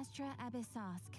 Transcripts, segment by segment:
Astra Abyssosque.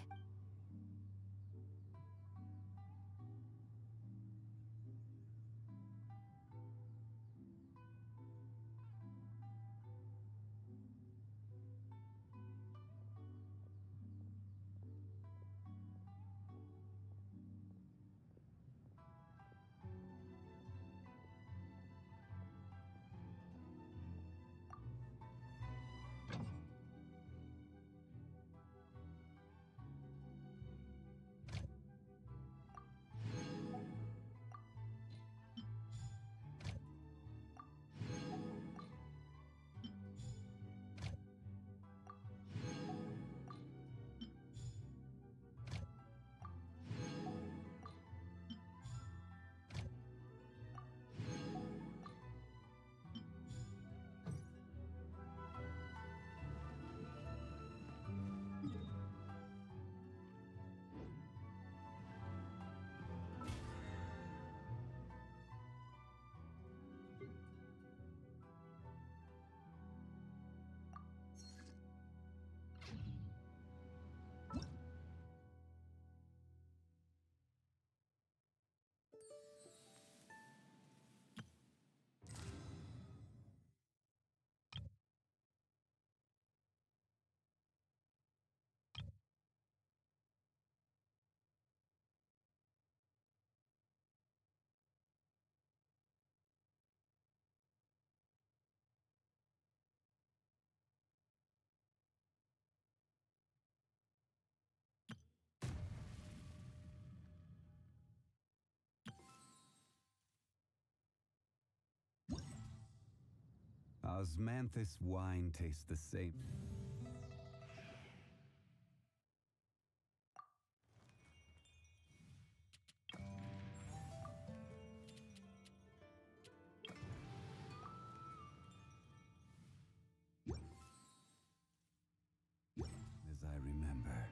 Osmanthus wine tastes the same. As I remember.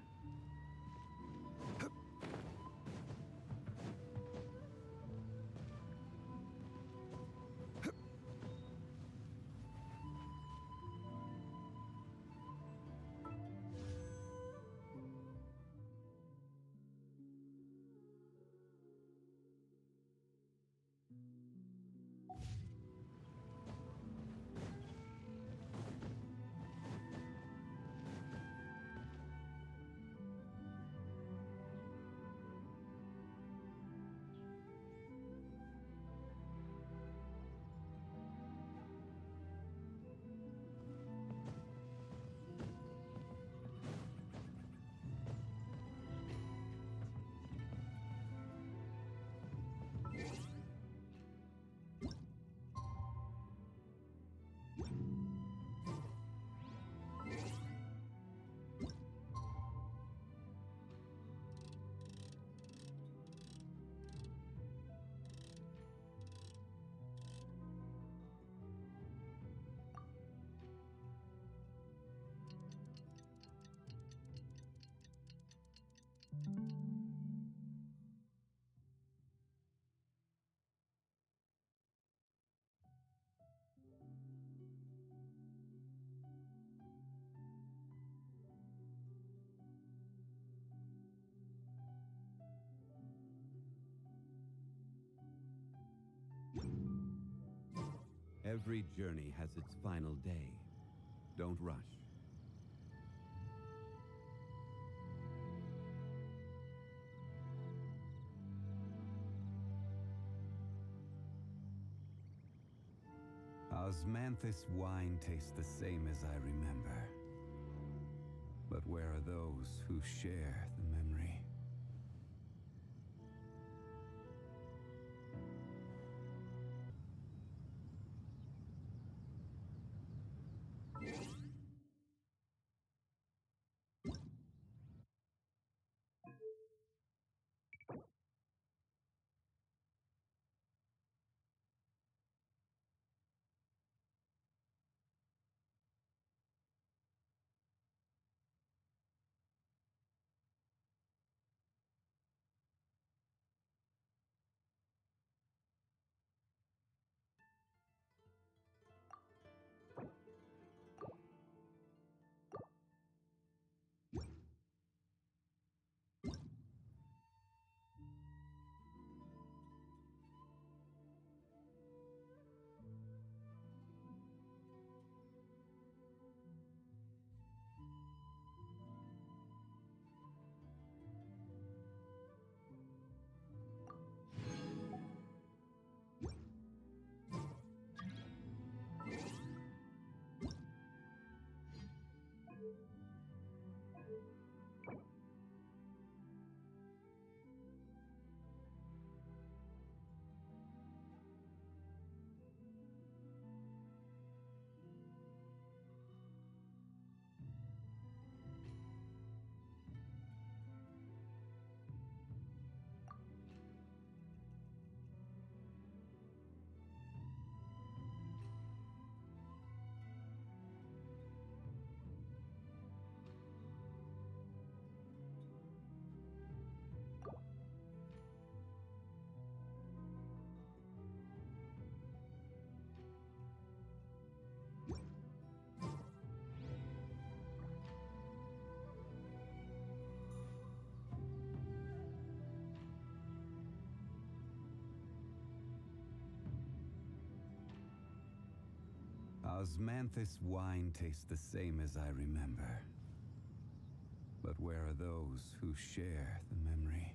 Every journey has its final day. Don't rush. Osmanthus wine tastes the same as I remember. But where are those who share the memory? Osmanthus wine tastes the same as I remember. But where are those who share the memory?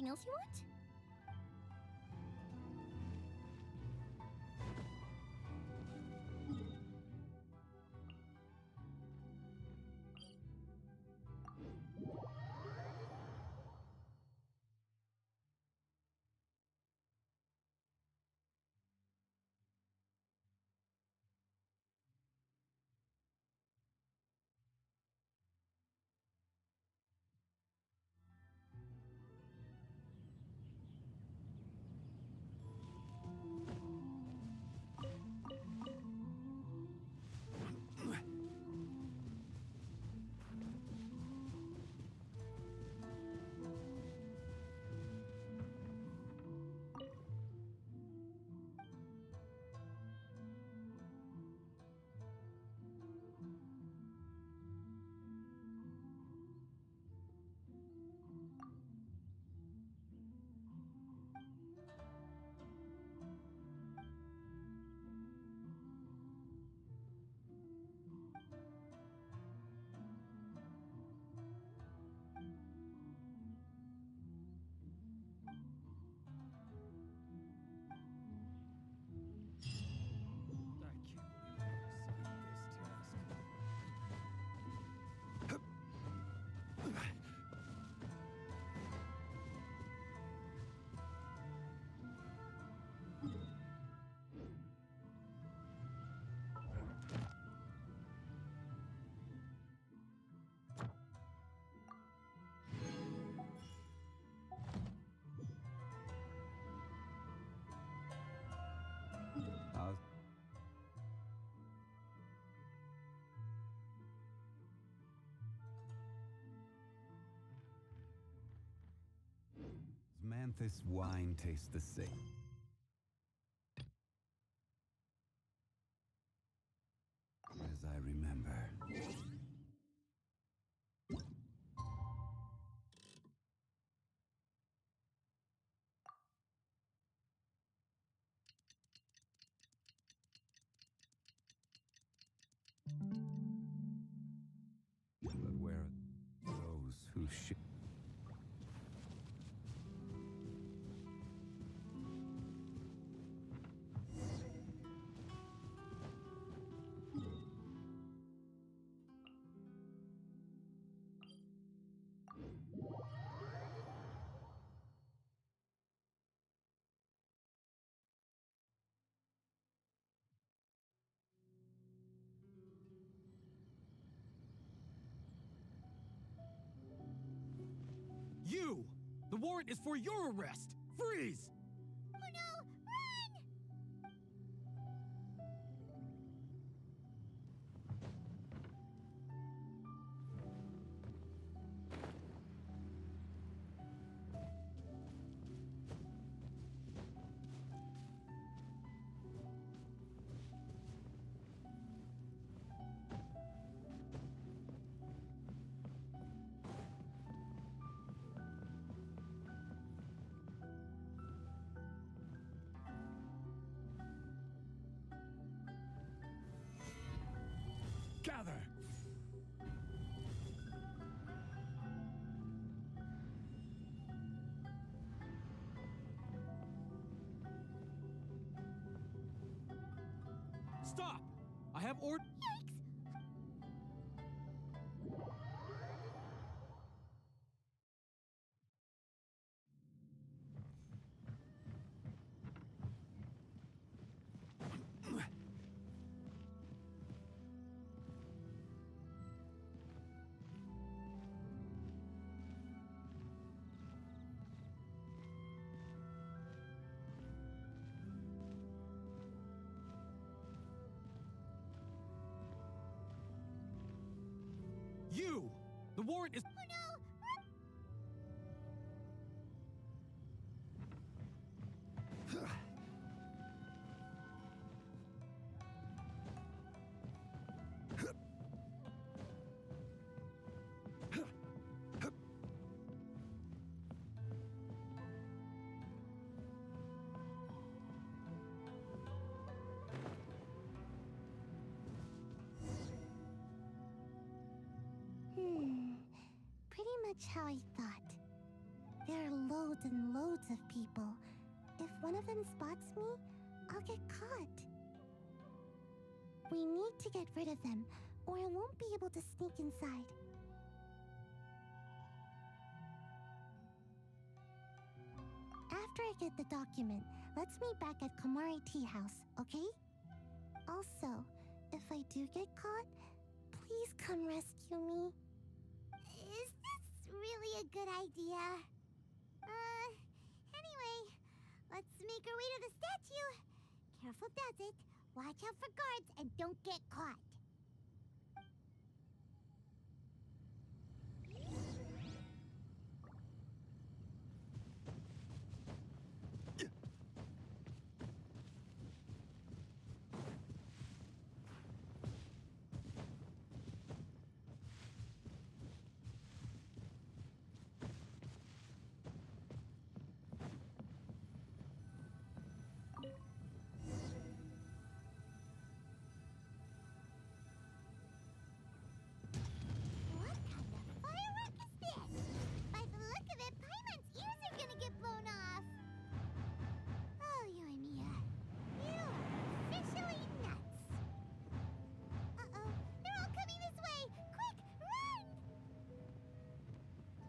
Anything else you want? Manthus wine tastes the same as I remember. But where are those who share? You! The warrant is for your arrest! Freeze! Oh no! Run! Gather! Stop! I have ordered. You! The warrant is. Oh no! Pretty much how I thought. There are loads and loads of people. If one of them spots me, I'll get caught. We need to get rid of them, or I won't be able to sneak inside. After I get the document, let's meet back at Komari Tea House, okay? Also, if I do get caught, please come rescue me. Is this really a good idea? Anyway, let's make our way to the statue. Careful does it. Watch out for guards and don't get caught.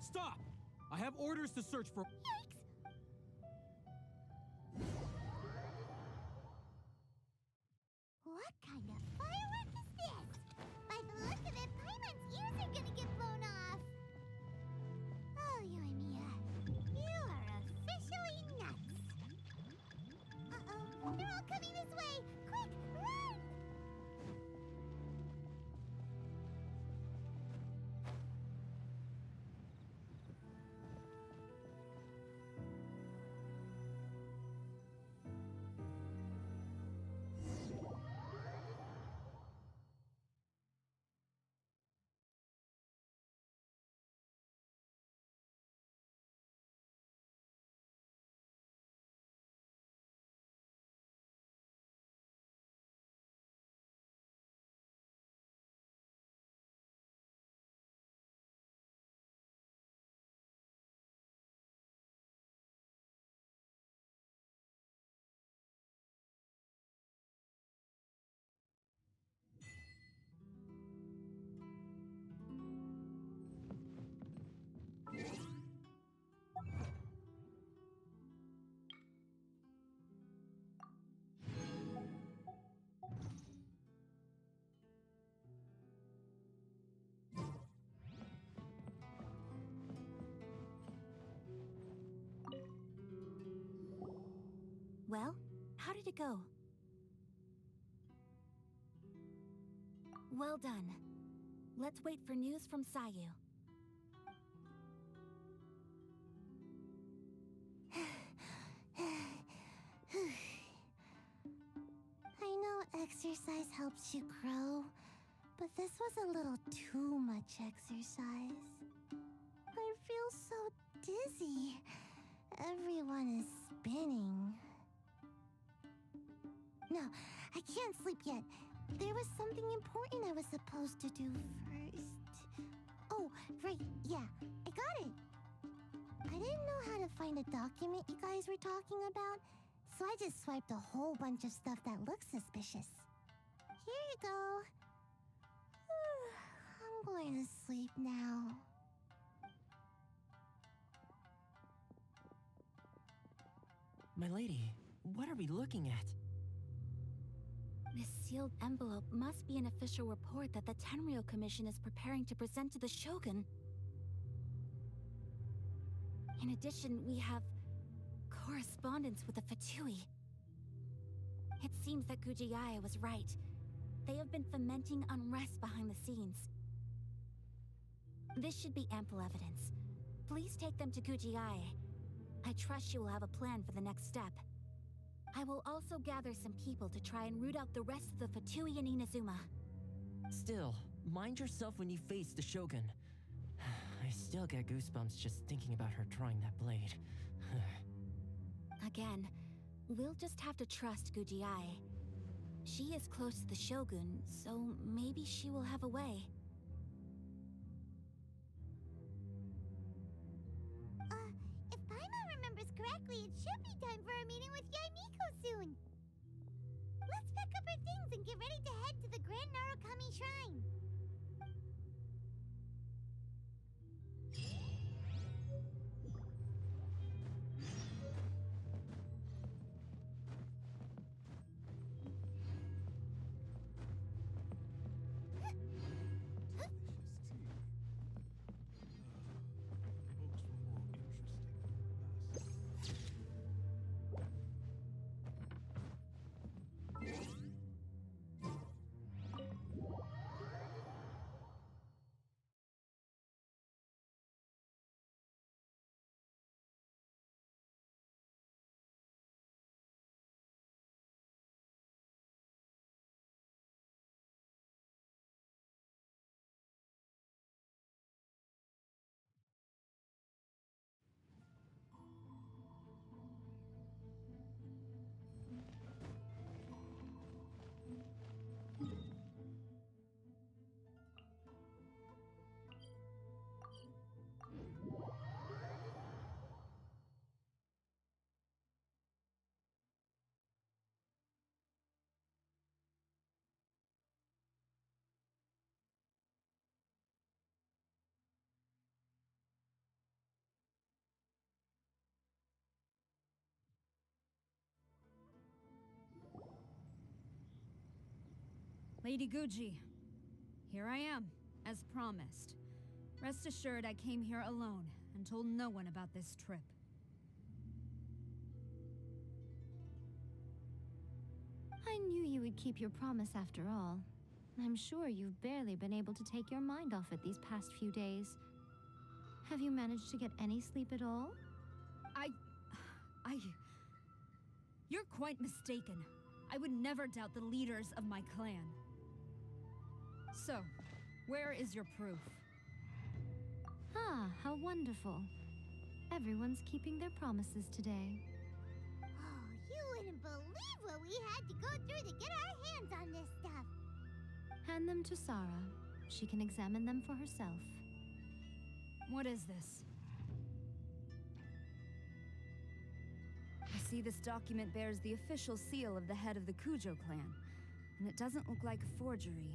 Stop! I have orders to search for... Yikes! What kind of firework is this? By the look of it, Paimon's ears are gonna get blown off! Oh, Yoimiya, you are officially nuts! Uh-oh, they're all coming this way! Quick, run! Well, how did it go? Well done. Let's wait for news from Sayu. I know exercise helps you grow, but this was a little too much exercise. I feel so dizzy. Everyone is spinning. No, I can't sleep yet. There was something important I was supposed to do first. Oh, right, yeah, I got it. I didn't know how to find a document you guys were talking about, so I just swiped a whole bunch of stuff that looks suspicious. Here you go. I'm going to sleep now. My lady, what are we looking at? This sealed envelope must be an official report that the Tenryou Commission is preparing to present to the Shogun. In addition, we have correspondence with the Fatui. It seems that Gujiaya was right. They have been fomenting unrest behind the scenes. This should be ample evidence. Please take them to Gujiaya. I trust you will have a plan for the next step. I will also gather some people to try and root out the rest of the Fatui in Inazuma. Still, mind yourself when you face the Shogun. I still get goosebumps just thinking about her drawing that blade. Again, we'll just have to trust Gujiai. She is close to the Shogun, so maybe she will have a way. correctly, it should be time for our meeting with Yaimiko soon. Let's pack up our things and get ready to head to the Grand Narukami Shrine. Lady Guji, here I am, as promised. Rest assured I came here alone and told no one about this trip. I knew you would keep your promise after all. I'm sure you've barely been able to take your mind off it these past few days. Have you managed to get any sleep at all? You're quite mistaken. I would never doubt the leaders of my clan. So, where is your proof? Ah, how wonderful. Everyone's keeping their promises today. Oh, you wouldn't believe what we had to go through to get our hands on this stuff. Hand them to Sarah. She can examine them for herself. What is this? I see this document bears the official seal of the head of the Kujo clan, and it doesn't look like a forgery.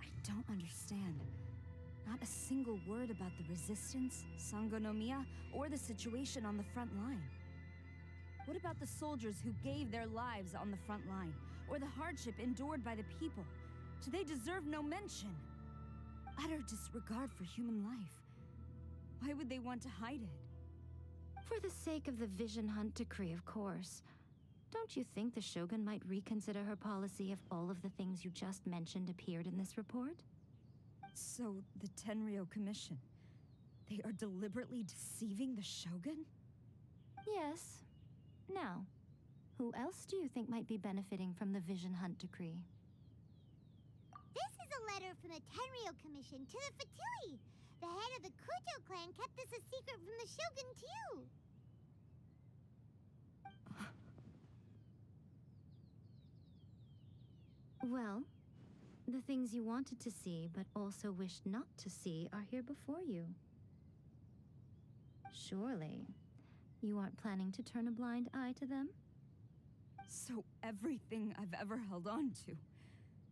I don't understand. Not a single word about the resistance, Sangonomiya, or the situation on the front line. What about the soldiers who gave their lives on the front line, or the hardship endured by the people? Do they deserve no mention? Utter disregard for human life. Why would they want to hide it? For the sake of the Vision Hunt decree, of course. Don't you think the Shogun might reconsider her policy if all of the things you just mentioned appeared in this report? So, the Tenryou Commission, they are deliberately deceiving the Shogun? Yes. Now, who else do you think might be benefiting from the Vision Hunt decree? This is a letter from the Tenryou Commission to the Fatui. The head of the Kujo clan kept this a secret from the Shogun, too. Well, the things you wanted to see but also wished not to see are here before you. Surely, you aren't planning to turn a blind eye to them? So everything I've ever held on to,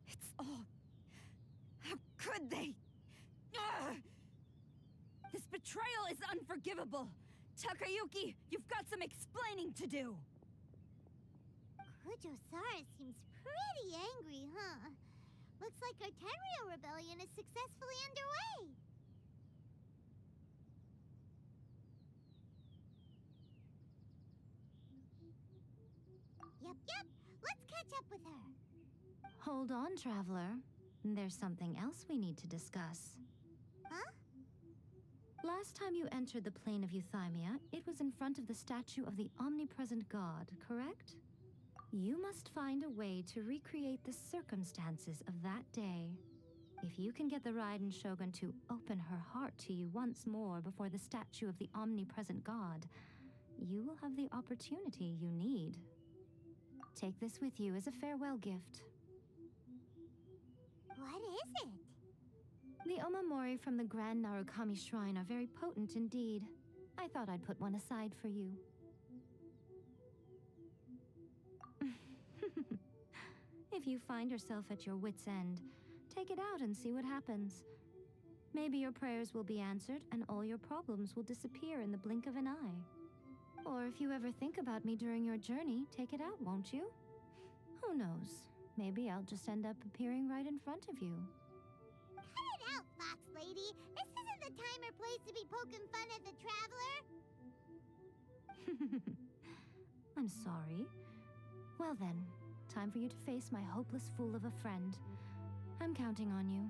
it's all... How could they? Ugh! This betrayal is unforgivable! Takayuki, you've got some explaining to do! Kujo-Sara seems pretty angry, huh? Looks like our Tenryou rebellion is successfully underway. Yep. Let's catch up with her. Hold on, Traveler. There's something else we need to discuss. Huh? Last time you entered the plane of Euthymia, it was in front of the statue of the omnipresent god, correct? You must find a way to recreate the circumstances of that day. If you can get the Raiden Shogun to open her heart to you once more before the statue of the omnipresent god, you will have the opportunity you need. Take this with you as a farewell gift. What is it? The omamori from the Grand Narukami Shrine are very potent indeed. I thought I'd put one aside for you. If you find yourself at your wit's end, take it out and see what happens. Maybe your prayers will be answered and all your problems will disappear in the blink of an eye. Or if you ever think about me during your journey, take it out, won't you? Who knows? Maybe I'll just end up appearing right in front of you. Cut it out, Fox Lady. This isn't the time or place to be poking fun at the traveler. I'm sorry. Well then, time for you to face my hopeless fool of a friend. I'm counting on you.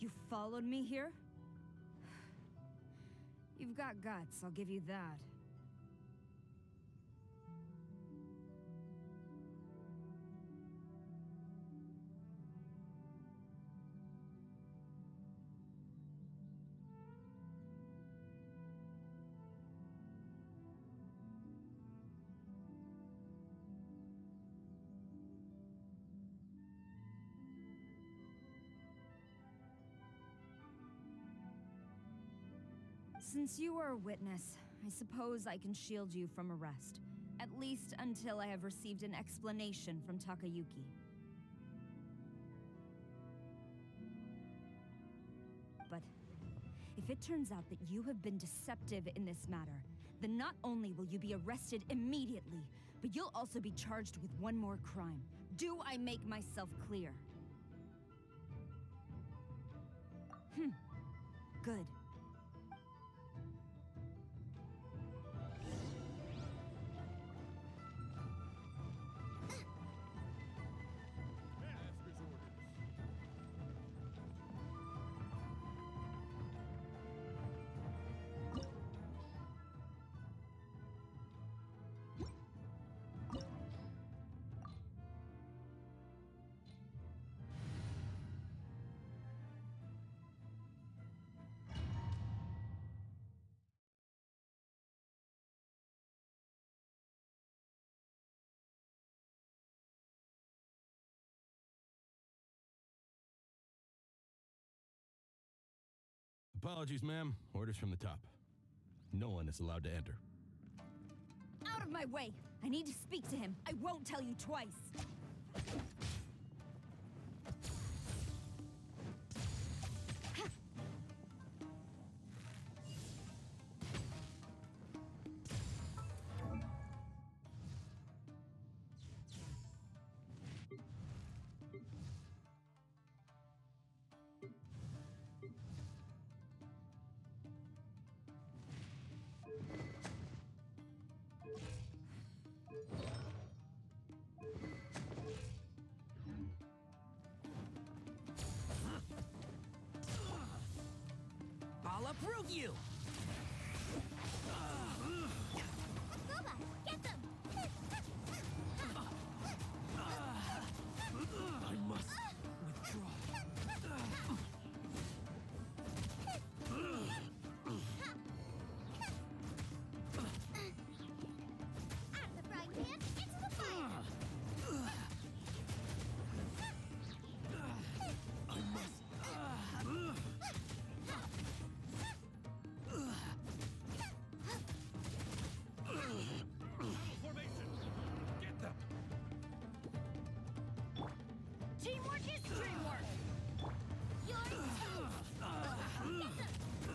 You followed me here? You've got guts, I'll give you that. Since you are a witness, I suppose I can shield you from arrest. At least until I have received an explanation from Takayuki. But if it turns out that you have been deceptive in this matter, then not only will you be arrested immediately, but you'll also be charged with one more crime. Do I make myself clear? Good. Apologies, ma'am. Orders from the top. No one is allowed to enter. Out of my way! I need to speak to him. I won't tell you twice. I'll approve you! Boba, get them! I must withdraw. Out of the frying pan, into the fire! I must. Formation! Get them! Teamwork is dreamwork! You're toast! Boba, get them!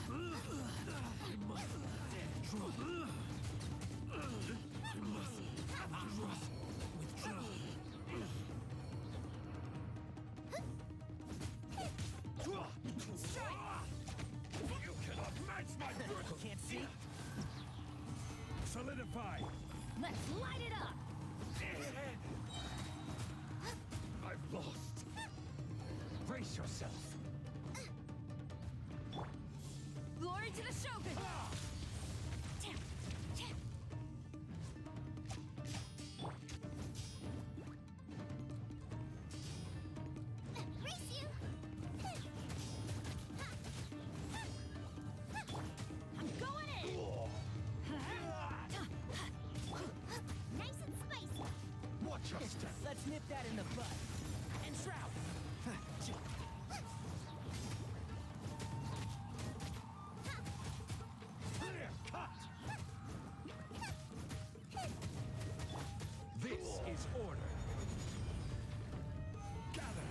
I must withdraw. I must withdraw. You cannot match my grip! Can't see? Solidify! Let's light it up! I've lost. Brace yourself. Glory to the Shogun! Race you! I'm going in! Nice and spicy! Watch your step. Let's nip that in the bud. And shroud. Clear cut! This is order. Gather!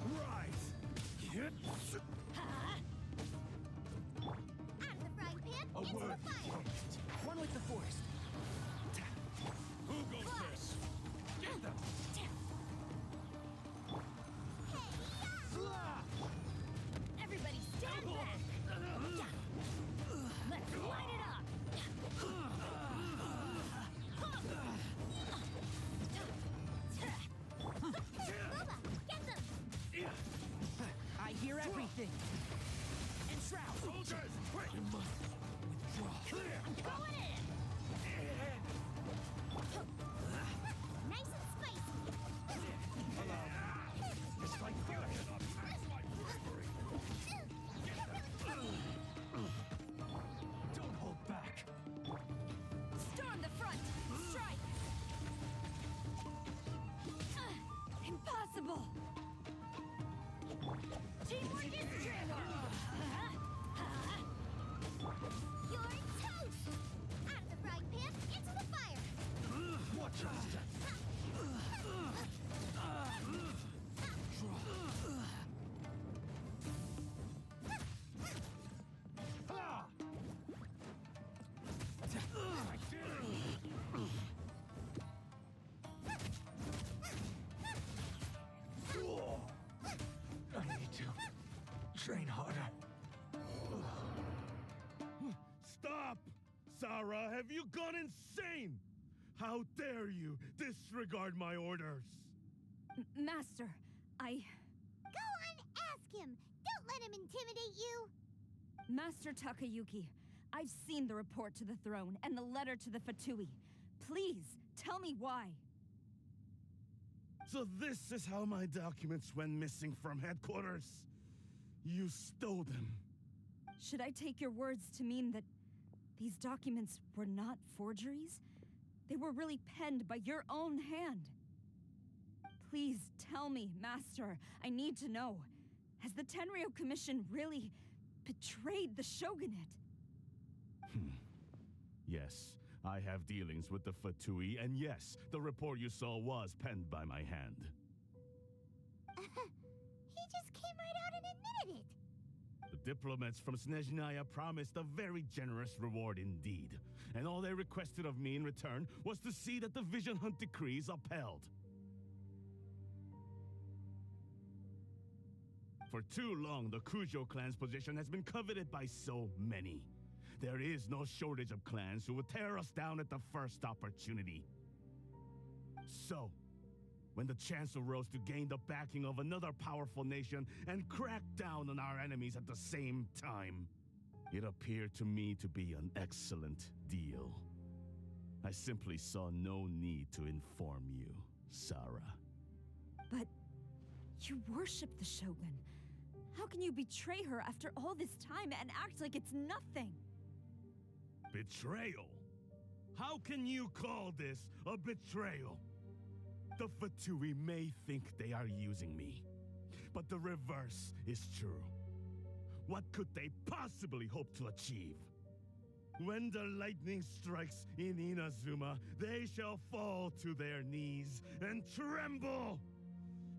Rise! Hit! Out of the frying pan, A into word the fire! One with the forest. Who goes first? Get them! Everybody stand back! Let's light it up! Boba, get them! I hear everything. And shroud. Soldiers, quick! I must withdraw. Clear! Going in! Train harder. Stop! Sarah, have you gone insane? How dare you disregard my orders? Master, I... Go on, ask him! Don't let him intimidate you! Master Takayuki, I've seen the report to the throne and the letter to the Fatui. Please, tell me why. So this is how my documents went missing from headquarters. You stole them. Should I take your words to mean that these documents were not forgeries? They were really penned by your own hand. Please tell me, Master. I need to know. Has the Tenryo Commission really betrayed the Shogunate? Yes, I have dealings with the Fatui, and yes, the report you saw was penned by my hand. He just came right out and admitted it. The diplomats from Snezhnaya promised a very generous reward indeed, and all they requested of me in return was to see that the Vision Hunt decrees upheld. For too long, the Kujo clan's position has been coveted by so many. There is no shortage of clans who will tear us down at the first opportunity. So, when the chance arose to gain the backing of another powerful nation and crack down on our enemies at the same time, it appeared to me to be an excellent deal. I simply saw no need to inform you, Sarah. But you worship the Shogun. How can you betray her after all this time and act like it's nothing? Betrayal? How can you call this a betrayal? The Fatui may think they are using me, but the reverse is true. What could they possibly hope to achieve? When the lightning strikes in Inazuma, they shall fall to their knees and tremble,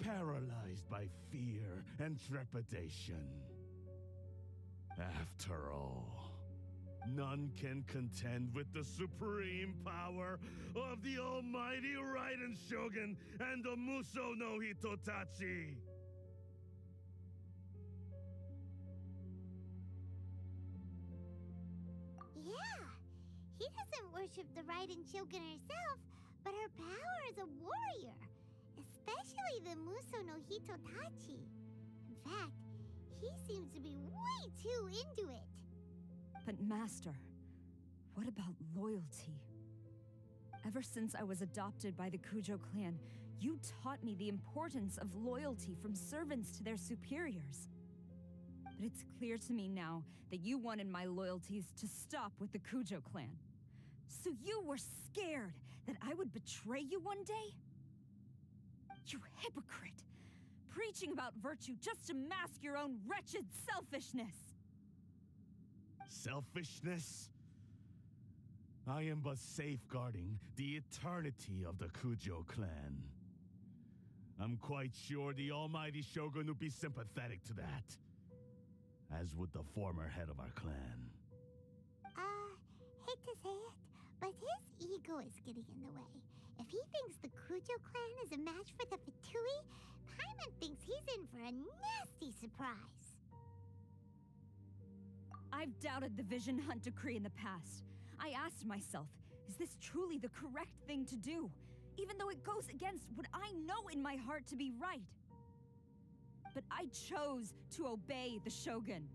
paralyzed by fear and trepidation. After all, none can contend with the supreme power of the almighty Raiden Shogun and the Muso no Hitotachi. Yeah, he doesn't worship the Raiden Shogun herself, but her power as a warrior, especially the Muso no Hitotachi. In fact, he seems to be way too into it. But Master, what about loyalty? Ever since I was adopted by the Kujo clan, you taught me the importance of loyalty from servants to their superiors. But it's clear to me now that you wanted my loyalties to stop with the Kujo clan. So you were scared that I would betray you one day? You hypocrite! Preaching about virtue just to mask your own wretched selfishness! Selfishness? I am but safeguarding the eternity of the Kujo clan. I'm quite sure the almighty Shogun would be sympathetic to that, as would the former head of our clan. Hate to say it, but his ego is getting in the way. If he thinks the Kujo clan is a match for the Fatui, Paimon thinks he's in for a nasty surprise. I've doubted the Vision Hunt decree in the past. I asked myself, is this truly the correct thing to do? Even though it goes against what I know in my heart to be right. But I chose to obey the Shogun.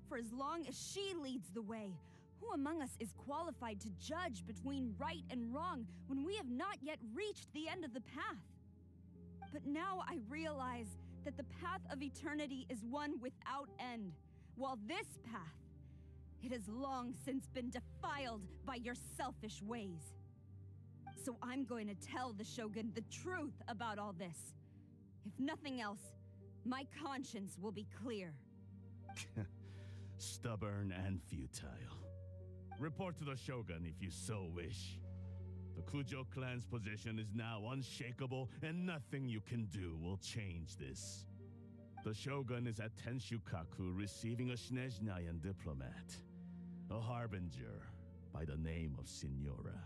For as long as she leads the way, who among us is qualified to judge between right and wrong when we have not yet reached the end of the path? But now I realize that the path of eternity is one without end, while this path, it has long since been defiled by your selfish ways. So I'm going to tell the Shogun the truth about all this. If nothing else, my conscience will be clear. Stubborn and futile. Report to the Shogun if you so wish. The Kujo clan's position is now unshakable, and nothing you can do will change this. The Shogun is at Tenshukaku receiving a Snezhnayan diplomat, a harbinger by the name of Signora.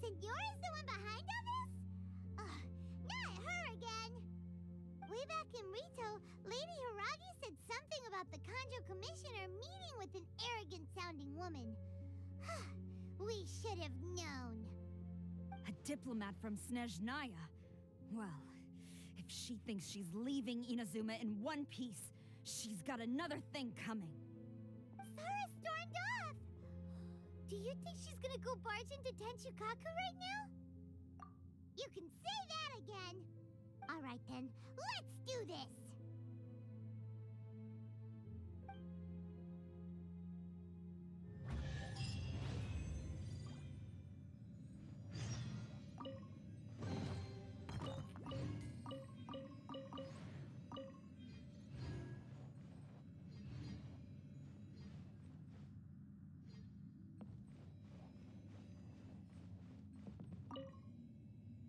Signora's the one behind all this? Ugh, not her again! Way back in Rito, Lady Hiragi said something about the Kanjo Commissioner meeting with an arrogant-sounding woman. We should have known. A diplomat from Snezhnaya. Well, if she thinks she's leaving Inazuma in one piece, she's got another thing coming. Sara stormed off! Do you think she's gonna go barge into Tenchukaku right now? You can say that again! Alright then, let's do this!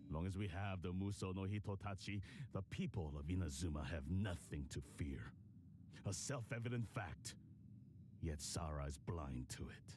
As long as we have the Muso no Hitotachi, the people of Inazuma have nothing to fear. A self-evident fact. Yet Sara is blind to it.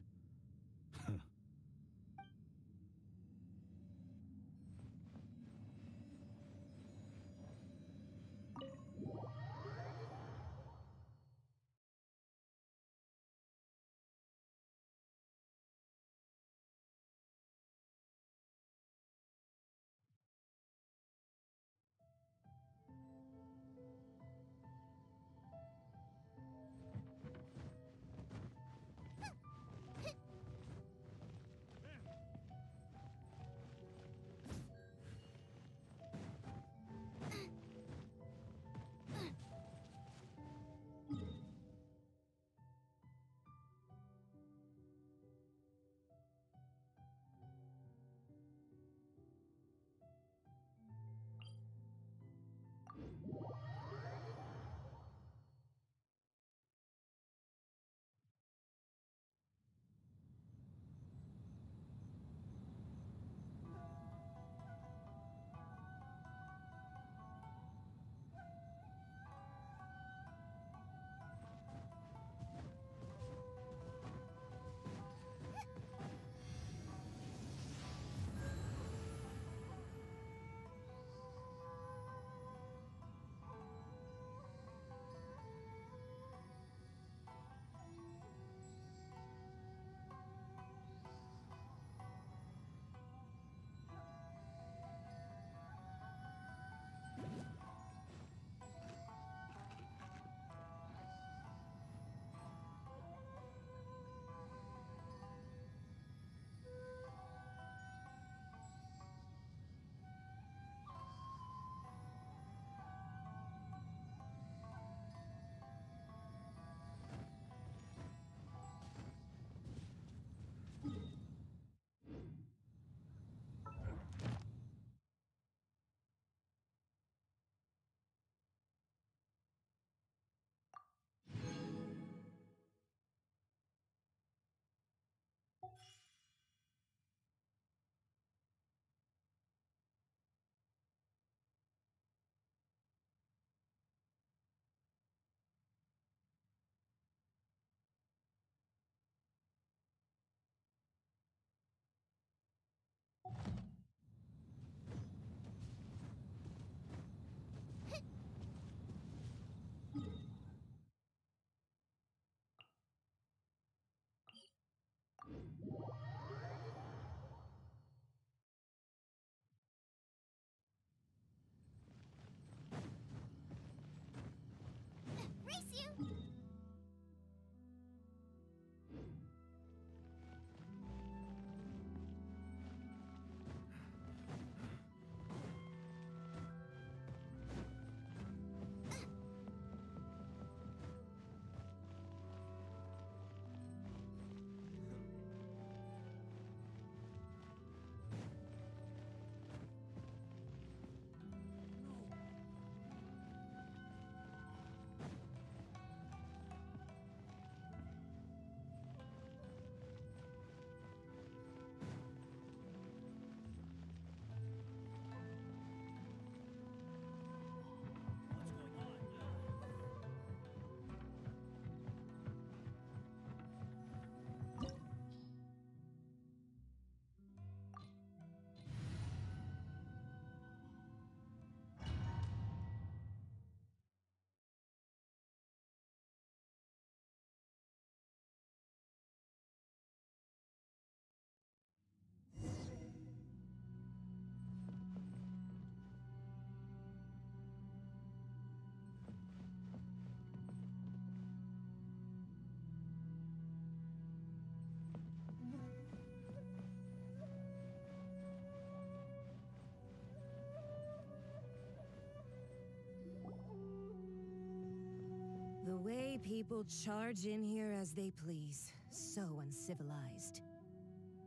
Lay people charge in here as they please. So uncivilized.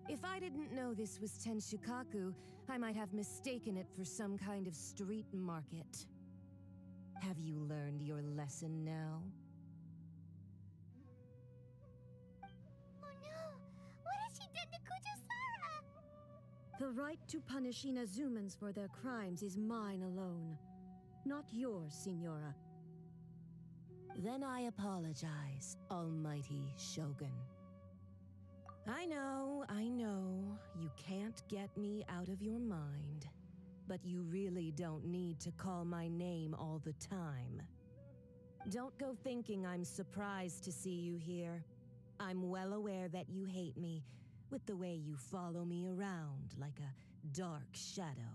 If I didn't know this was Tenshukaku, I might have mistaken it for some kind of street market. Have you learned your lesson now? Oh no! What has she done to Kujusara? The right to punish Inazumans for their crimes is mine alone. Not yours, Signora. Then I apologize, Almighty Shogun. I know, you can't get me out of your mind. But you really don't need to call my name all the time. Don't go thinking I'm surprised to see you here. I'm well aware that you hate me, with the way you follow me around like a dark shadow.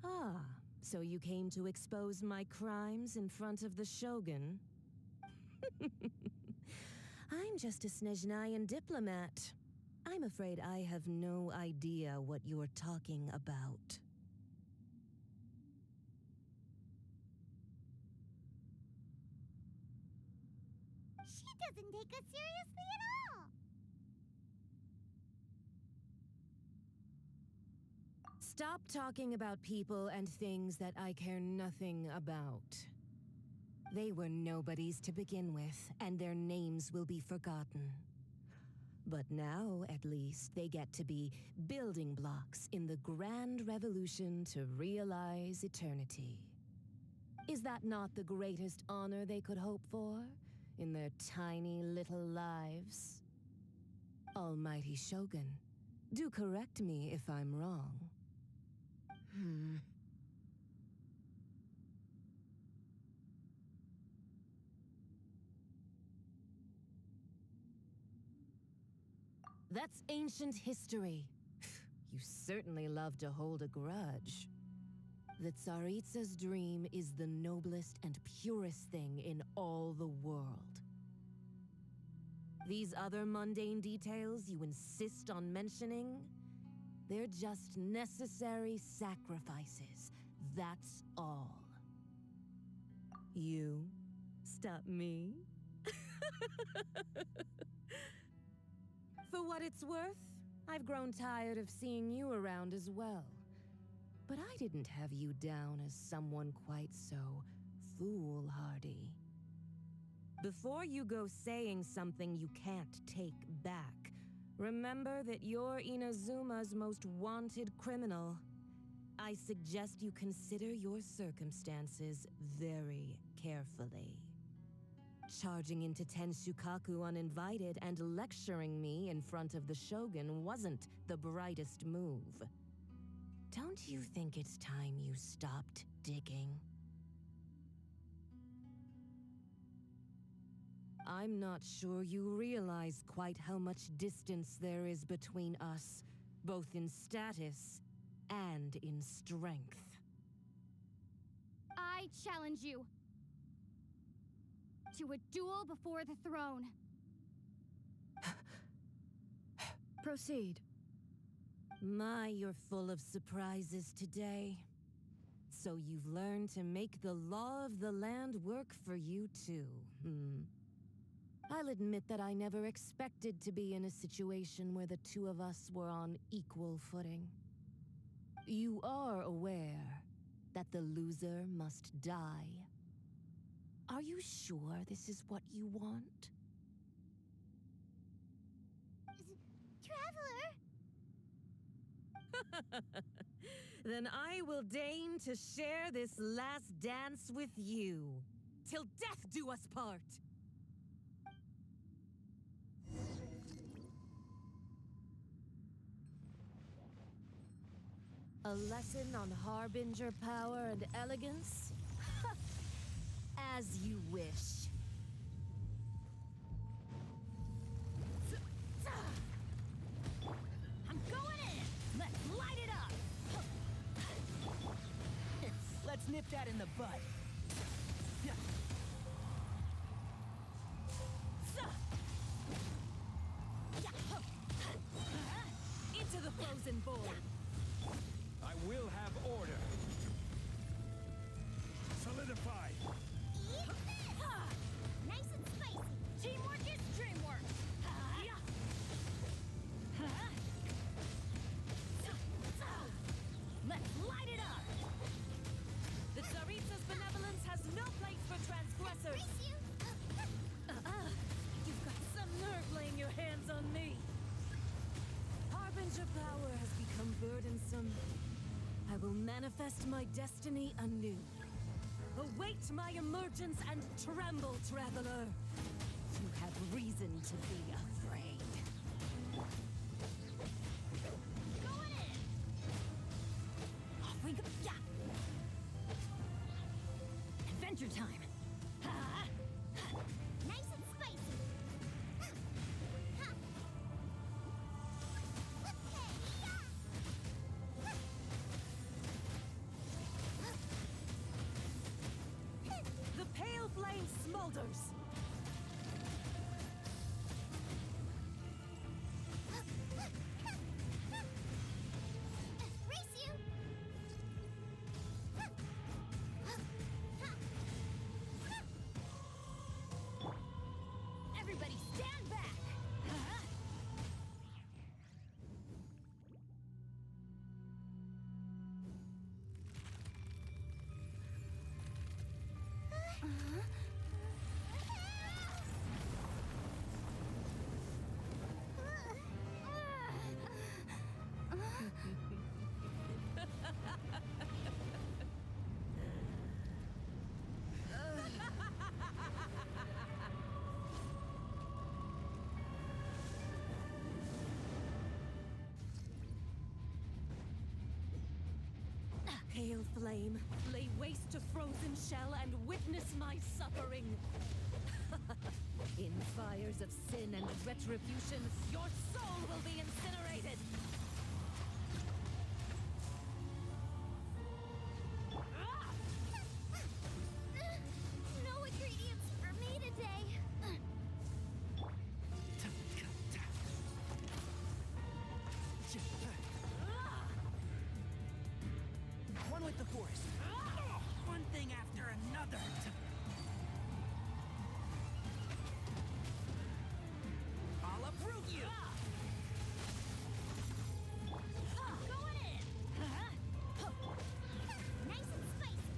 Ah, so you came to expose my crimes in front of the Shogun? I'm just a Snezhnayan diplomat. I'm afraid I have no idea what you're talking about. She doesn't take us seriously at all! Stop talking about people and things that I care nothing about. They were nobodies to begin with, and their names will be forgotten. But now, at least, they get to be building blocks in the grand revolution to realize eternity. Is that not the greatest honor they could hope for in their tiny little lives? Almighty Shogun, do correct me if I'm wrong. That's ancient history. You certainly love to hold a grudge. The Tsaritsa's dream is the noblest and purest thing in all the world. These other mundane details you insist on mentioning, they're just necessary sacrifices. That's all. You stop me? For what it's worth, I've grown tired of seeing you around as well. But I didn't have you down as someone quite so foolhardy. Before you go saying something you can't take back, remember that you're Inazuma's most wanted criminal. I suggest you consider your circumstances very carefully. Charging into Tenshukaku uninvited and lecturing me in front of the Shogun wasn't the brightest move. Don't you think it's time you stopped digging? I'm not sure you realize quite how much distance there is between us, both in status and in strength. I challenge you to a duel before the throne. Proceed. My, you're full of surprises today. So you've learned to make the law of the land work for you too, I'll admit that I never expected to be in a situation where the two of us were on equal footing. You are aware that the loser must die. Are you sure this is what you want? Traveler! Then I will deign to share this last dance with you. Till death do us part! A lesson on Harbinger power and elegance? As you wish. I'm going in! Let's light it up! Let's nip that in the bud. Into the frozen void. I will have order. Solidify! Ninja power has become burdensome. I will manifest my destiny anew. Await my emergence and tremble, traveler. You have reason to be afraid. Going in! Off we go. Yeah. Adventure time! Nice and spicy! The pale flame smolders. Race you! Everybody stand back! Pale flame, lay waste to frozen shell and witness my suffering. In fires of sin and retribution, your soul will be incinerated. No ingredients for me today! One with the force. One thing after another. I'll uproot you. Going in! Nice and spicy!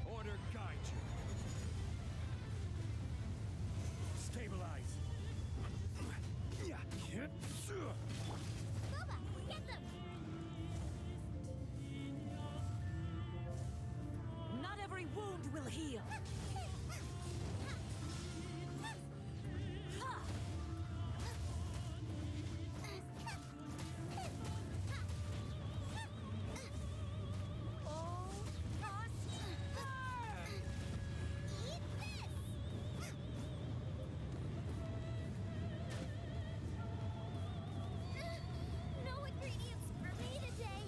Order guide you. Stabilize. Boba, get them! Not every wound will heal. All must burn! Eat this! No ingredients for me today!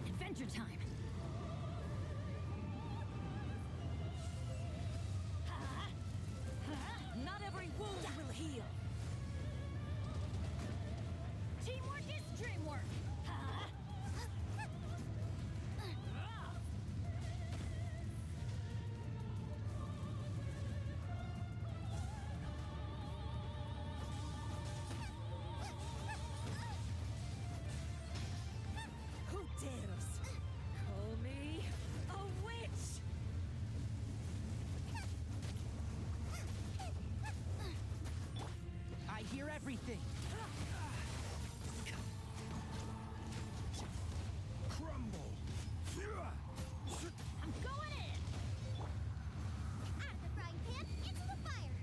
Adventure time! Not every wound will heal. Teamwork is dreamwork! Who dares call me a witch? I hear everything. Crumble. I'm going in! Out of the frying pan, into the fire!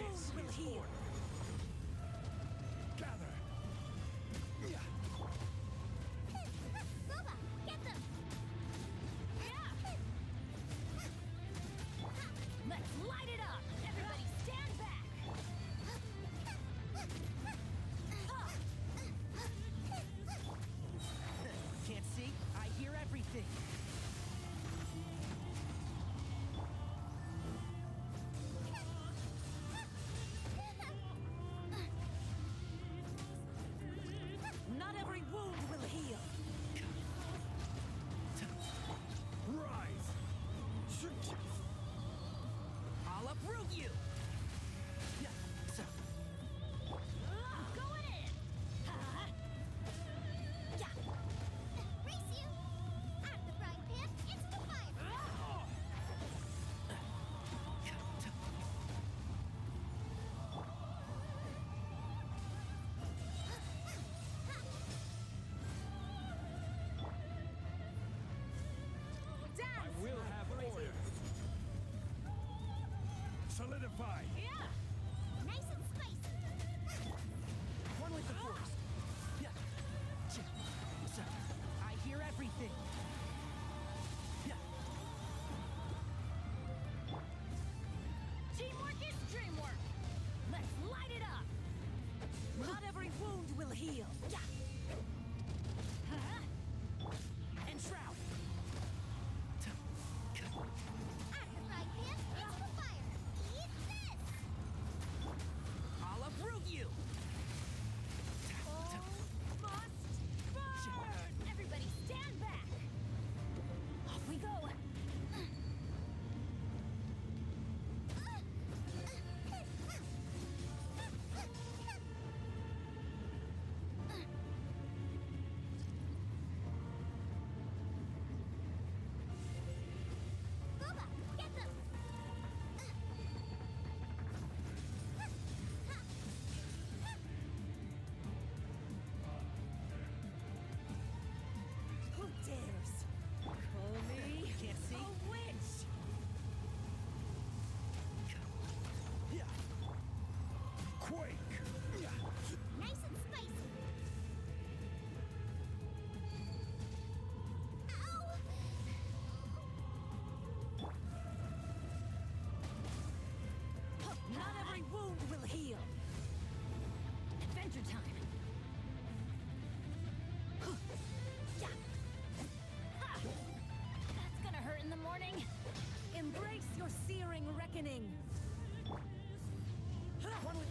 wound will heal. Gather. Boba, get them! Let's light it up! Everybody stand back! Can't see? I hear everything. Not every wound will heal. Rise. I'll uproot you! Yeah, so. Going in! Race you! Out of the frying pan, into the fire! Dance! We'll have order. Solidify. Nice and spicy! One with the force. Yeah. So. I hear everything. Yeah. Teamwork is dreamwork! Let's light it up! Not every wound will heal. Enshroud. Out of the frying pan, into the fire! Eat this! I'll uproot you! Must burn! Everybody stand back! Off we go! Boba, get them! Who dares? Call me Can't see? a witch! Yeah. Quake. Nice and spicy! Ow! Not every wound will heal. Adventure time. That's gonna hurt in the morning. Embrace your searing reckoning. One with.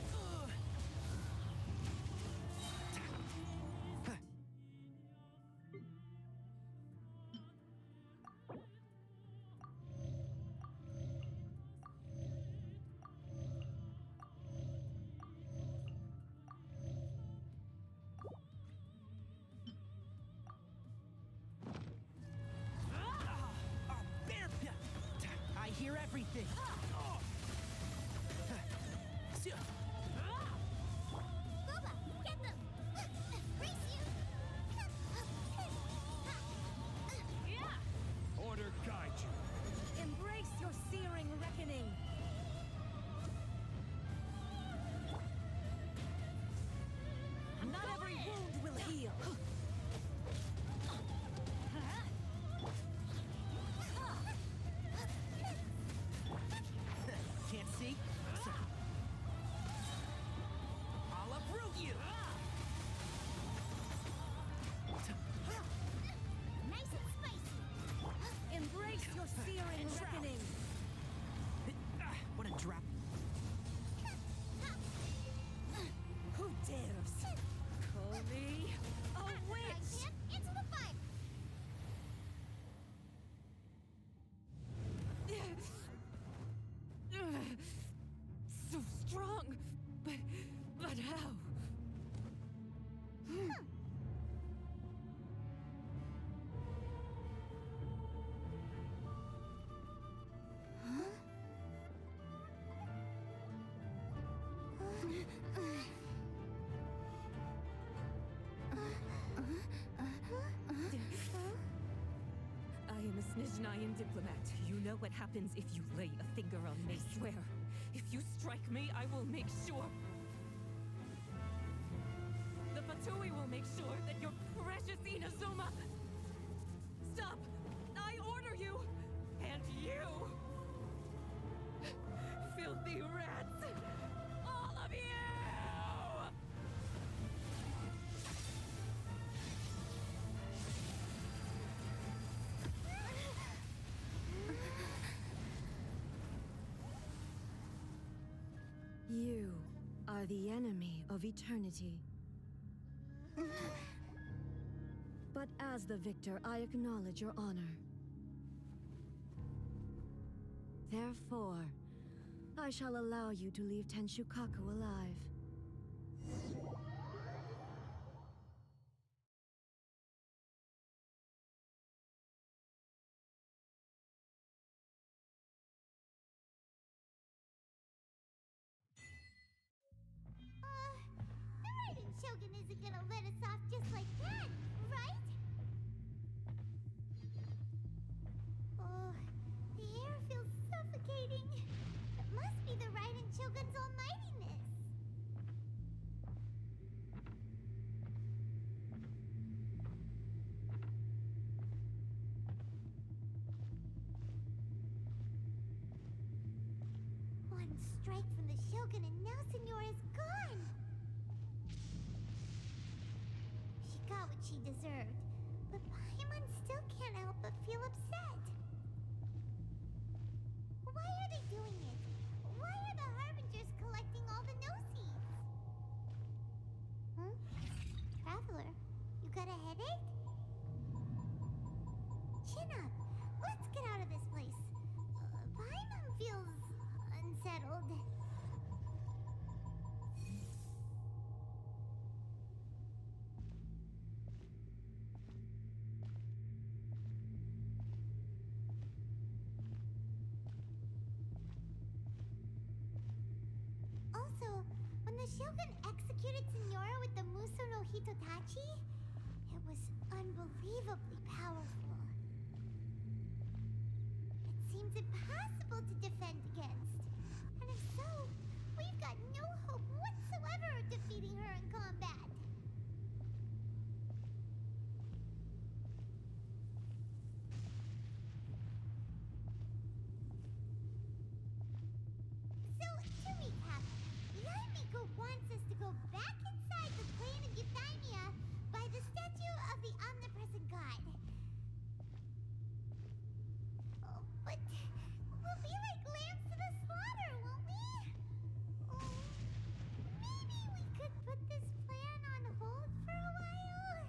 I hear everything. Boba, get them! Race you! Order guide you. Embrace your searing reckoning. Not every wound will heal. Can't see? So. a Snizhnayan diplomat. You know what happens if you lay a finger on me. I swear, if you strike me, I will make sure. The Fatui will make sure that your precious Inazuma... Stop! I order you! And you! Filthy rats! All of you! You are the enemy of eternity. But as the victor, I acknowledge your honor. Therefore, I shall allow you to leave Tenshukaku alive. The Raiden Shogun isn't gonna let us off just like that, right? Oh, the air feels suffocating. It must be the Raiden Shogun's almightiness. One strike from the Shogun and now Signora's gone. She got what she deserved, but Paimon still can't help but feel upset. Why are they doing it? Why are the Harbingers collecting all the no-seeds? Hmm? Traveler, you got a headache? Chin up. Let's get out of this place. Paimon feels unsettled. Also, when the Shogun executed Signora with the Muso no Hitotachi, it was unbelievably powerful. It seems impossible to defend against. And if so, we've got no hope whatsoever of defeating her in combat. So, to recap, Yaimiko wants us to go back inside the plane of Euthymia by the statue of the omnipresent god. Oh, but we'll be like lambs to the slaughter, won't we? Oh, maybe we could put this plan on hold for a while?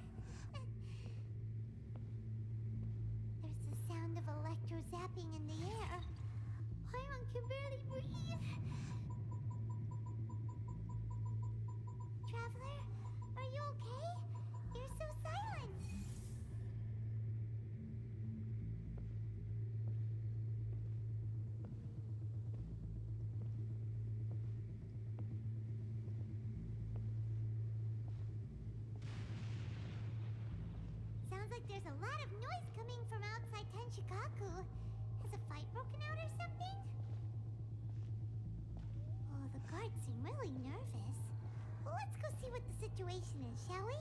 There's the sound of electro zapping in the air. Paimon can barely breathe. Traveler, are you okay? You're so silent. Sounds like there's a lot of noise coming from outside Tenshukaku. Has a fight broken out or something? Oh, the guards seem really nervous. Let's go see what the situation is, shall we?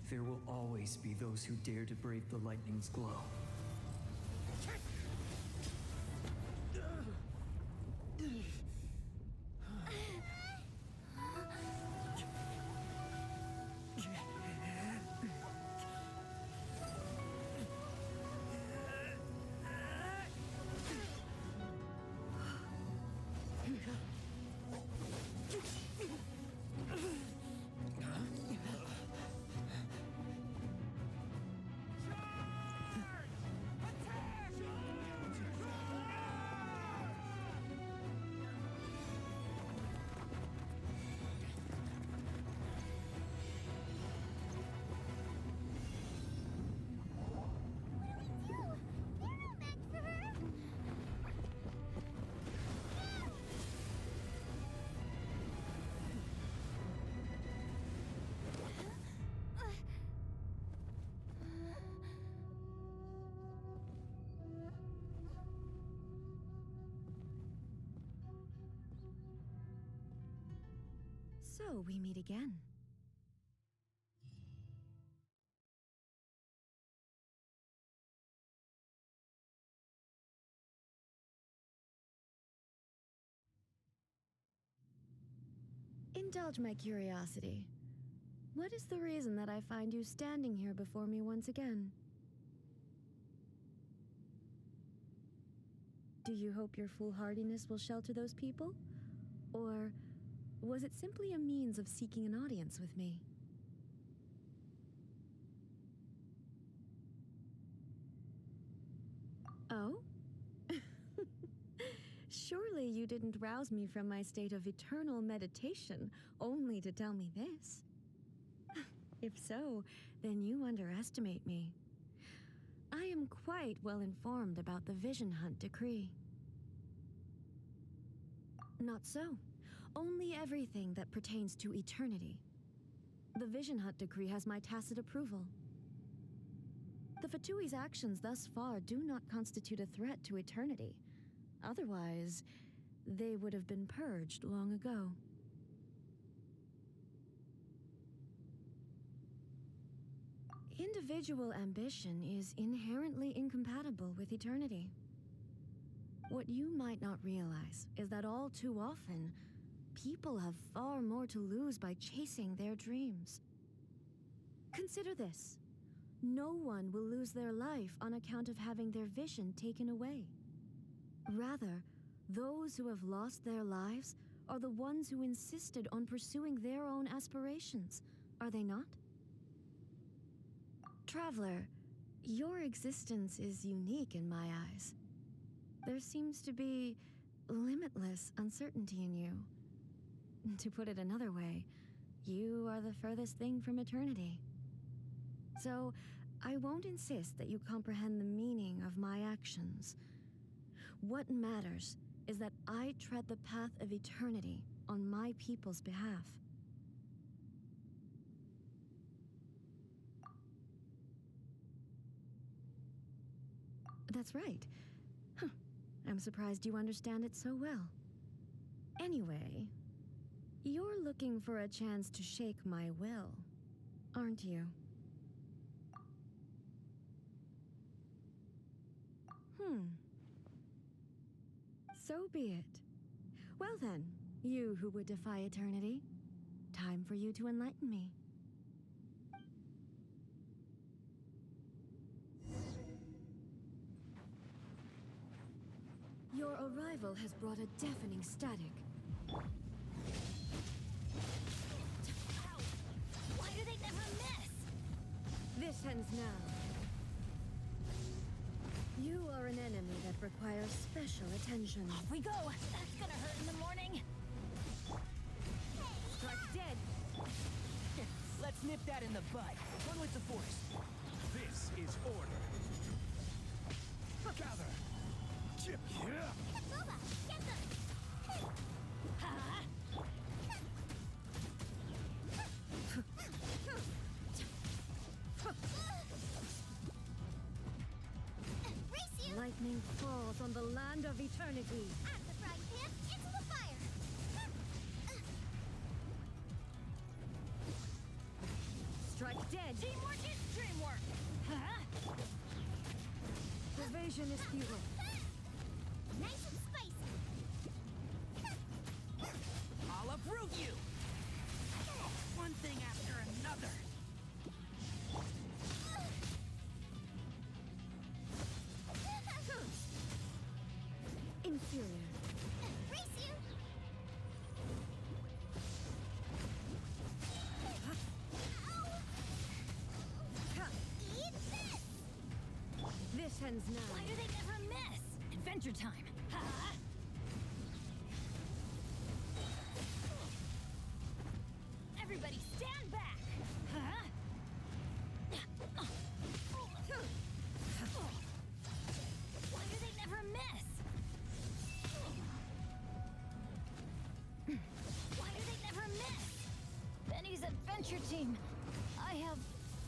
There will always be those who dare to brave the lightning's glow. So we meet again. Indulge my curiosity. What is the reason that I find you standing here before me once again? Do you hope your foolhardiness will shelter those people? Or was it simply a means of seeking an audience with me? Oh? Surely you didn't rouse me from my state of eternal meditation only to tell me this. If so, then you underestimate me. I am quite well informed about the Vision Hunt decree. Not so. Only everything that pertains to eternity. The Vision Hunt decree has my tacit approval. The Fatui's actions thus far do not constitute a threat to eternity. Otherwise, they would have been purged long ago. Individual ambition is inherently incompatible with eternity. What you might not realize is that all too often, people have far more to lose by chasing their dreams. Consider this. No one will lose their life on account of having their vision taken away. Rather, those who have lost their lives are the ones who insisted on pursuing their own aspirations, are they not? Traveler, your existence is unique in my eyes. There seems to be limitless uncertainty in you. To put it another way, you are the furthest thing from eternity. So, I won't insist that you comprehend the meaning of my actions. What matters is that I tread the path of eternity on my people's behalf. That's right. Huh. I'm surprised you understand it so well. Anyway, you're looking for a chance to shake my will, aren't you? So be it. Well then, you who would defy eternity, time for you to enlighten me. Your arrival has brought a deafening static. Why do they never miss? This ends now. You are an enemy that requires special attention. Off we go! That's gonna hurt in the morning! Strike dead! Let's nip that in the bud. One with the force. This is order. Gather. Boba, get them! Race you! Lightning falls on the land of eternity. Out of the frying pan, into the fire! Strike dead! Teamwork is dreamwork! Evasion is futile. Nice and spicy! I'll approve you! One thing after another. Inferior. Race you! Eat this! This ends now. Why do they never miss? Adventure time! Everybody stand back! Why do they never miss? Why do they never miss? Benny's adventure team, I have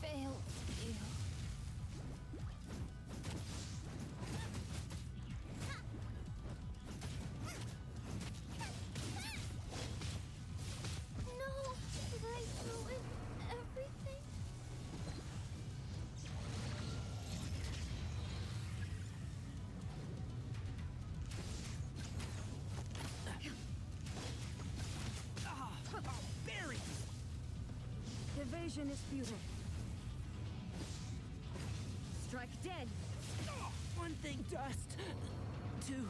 failed you. vision is futile. Strike dead. One thing dust. Two.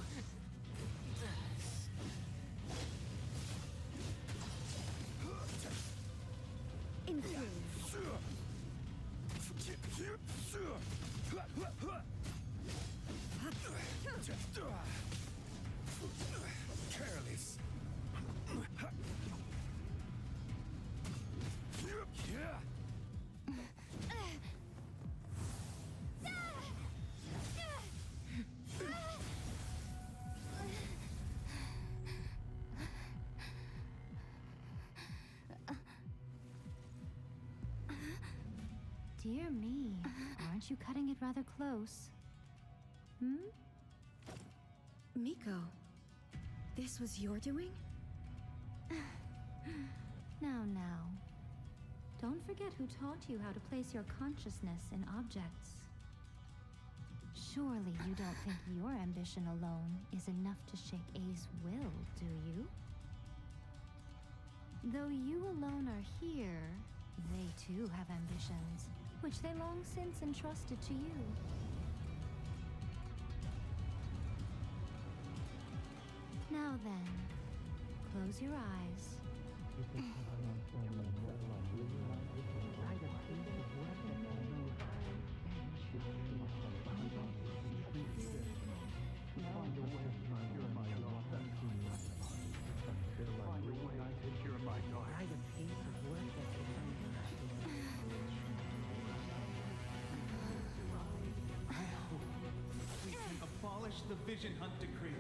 Influence. Careless. Dear me, aren't you cutting it rather close? Hmm? Miko, this was your doing? Now. Don't forget who taught you how to place your consciousness in objects. Surely you don't think your ambition alone is enough to shake A's will, do you? Though you alone are here, they too have ambitions, which they long since entrusted to you. Now then, close your eyes. We can abolish the Vision Hunt Decree.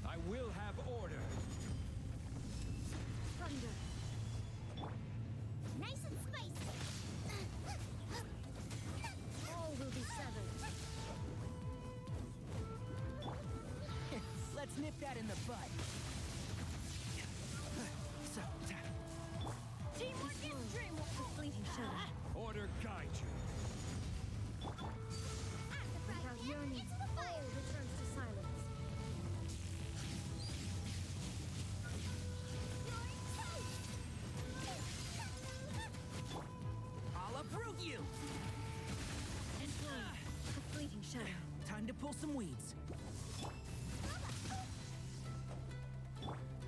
I will have order. Thunder. Nice and spicy. All will be severed. Let's nip that in the bud. Teamwork is dreamwork. Fleeting shadow. Order guide you. At the frying Without pan, yearning, into the all fire. returns to silence. I'll uproot you. A fleeting shadow. Time to pull some weeds.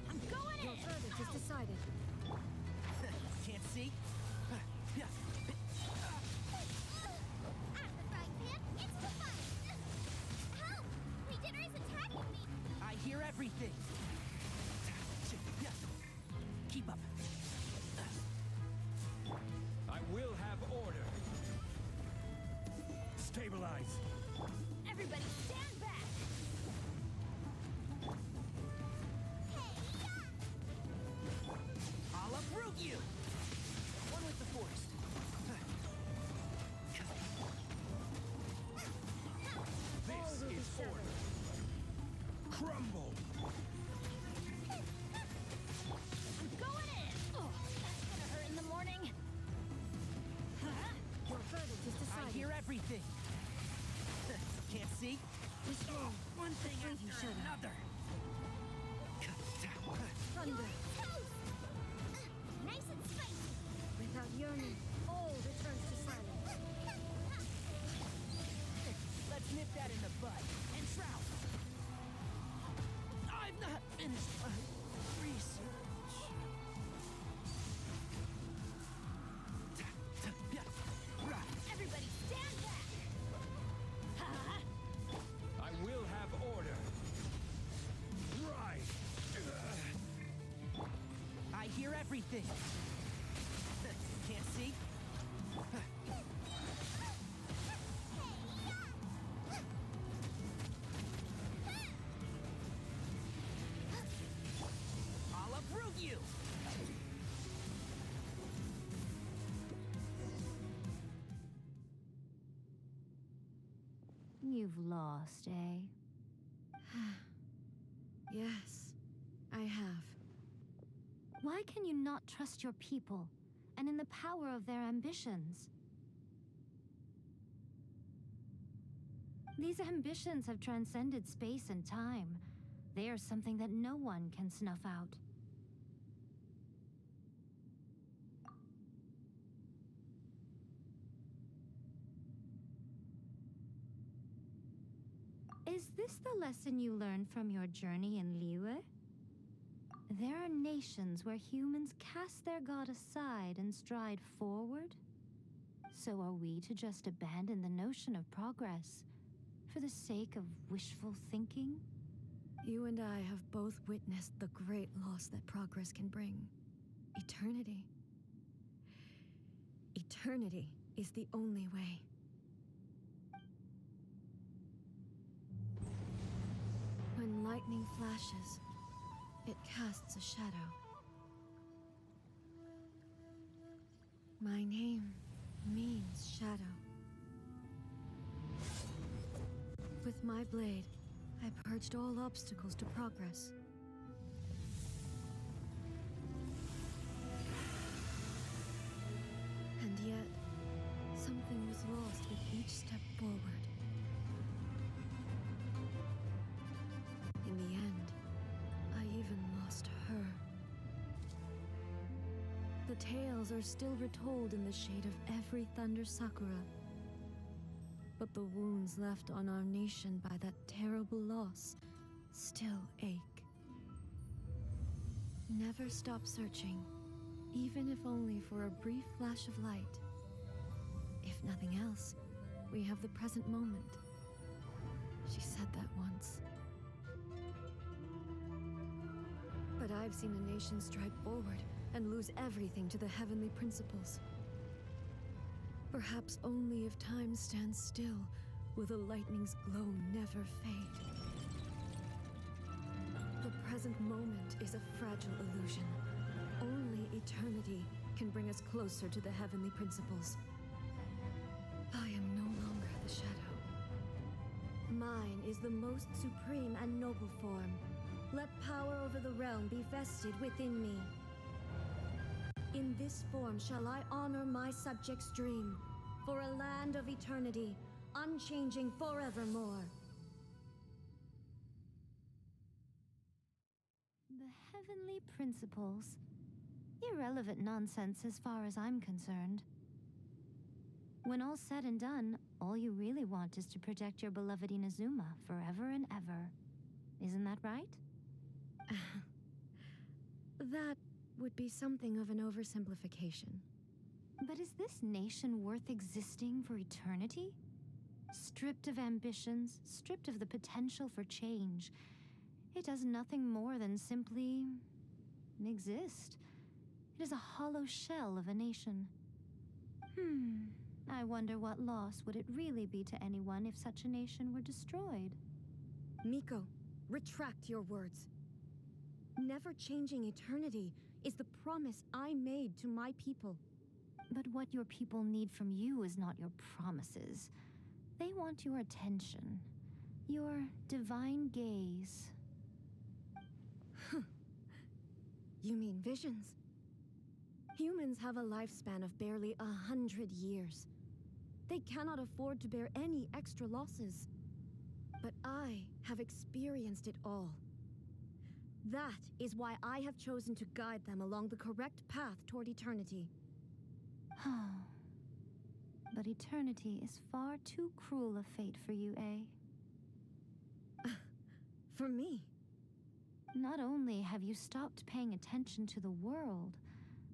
I'm going Your in. verdict is decided. Can't see? At the frying pan, into the fire. Help! Regener is attacking me. I hear everything. Keep up. I will have order. Stabilize. Everybody stand back. I'll uproot you. One with the forest. This is order. Crumble. I'm going in. Oh, that's gonna hurt in the morning. Your verdict is I decided. hear everything. Can't see? Destroy. One thing Fleeting after shadow. another. Thunder. Toast. Nice and spicy. Without yearning, all returns to silence. Let's nip that in the bud. And shroud. I've not finished my research. Everybody stand back. I will have order. Rise. I hear everything. Can't see? I'll uproot you. You've lost, eh? Yes, I have. Why can you not trust your people and in the power of their ambitions. These ambitions have transcended space and time. They are something that no one can snuff out. Is this the lesson you learned from your journey in Liyue? There are nations where humans cast their god aside and stride forward. So are we to just abandon the notion of progress for the sake of wishful thinking? You and I have both witnessed the great loss that progress can bring. Eternity. Eternity is the only way. When lightning flashes, it casts a shadow. My name means shadow. With my blade, I purged all obstacles to progress. And yet, something was lost with each step forward. In the end, I even lost her. The tales are still retold in the shade of every Thunder Sakura. But the wounds left on our nation by that terrible loss still ache. Never stop searching, even if only for a brief flash of light. If nothing else, we have the present moment. She said that once. But I've seen a nation stride forward and lose everything to the heavenly principles. Perhaps only if time stands still will the lightning's glow never fade. The present moment is a fragile illusion. Only eternity can bring us closer to the heavenly principles. I am no longer the shadow. Mine is the most supreme and noble form. Let power over the realm be vested within me. In this form shall I honor my subjects' dream, for a land of eternity, unchanging forevermore. The heavenly principles. Irrelevant nonsense as far as I'm concerned. When all's said and done, all you really want is to protect your beloved Inazuma forever and ever. Isn't that right? That would be something of an oversimplification. But is this nation worth existing for eternity? Stripped of ambitions, stripped of the potential for change, it does nothing more than simply exist. It is a hollow shell of a nation. I wonder what loss would it really be to anyone if such a nation were destroyed? Miko, retract your words. Never changing eternity is the promise I made to my people. But what your people need from you is not your promises. They want your attention, your divine gaze. You mean visions? Humans have a lifespan of barely 100 years. They cannot afford to bear any extra losses. But I have experienced it all. That is why I have chosen to guide them along the correct path toward eternity. But eternity is far too cruel a fate for you, eh? For me? Not only have you stopped paying attention to the world,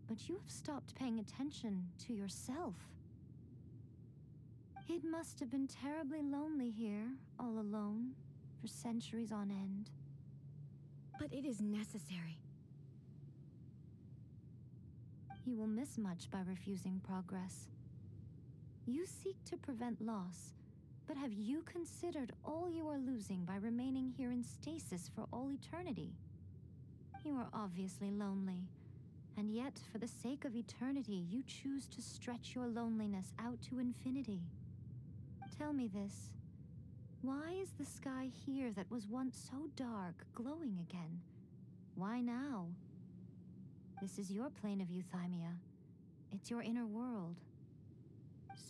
but you have stopped paying attention to yourself. It must have been terribly lonely here, all alone, for centuries on end. But it is necessary. You will miss much by refusing progress. You seek to prevent loss, but have you considered all you are losing by remaining here in stasis for all eternity? You are obviously lonely, and yet for the sake of eternity, you choose to stretch your loneliness out to infinity. Tell me this. Why is the sky here that was once so dark glowing again? Why now? This is your plane of euthymia. It's your inner world.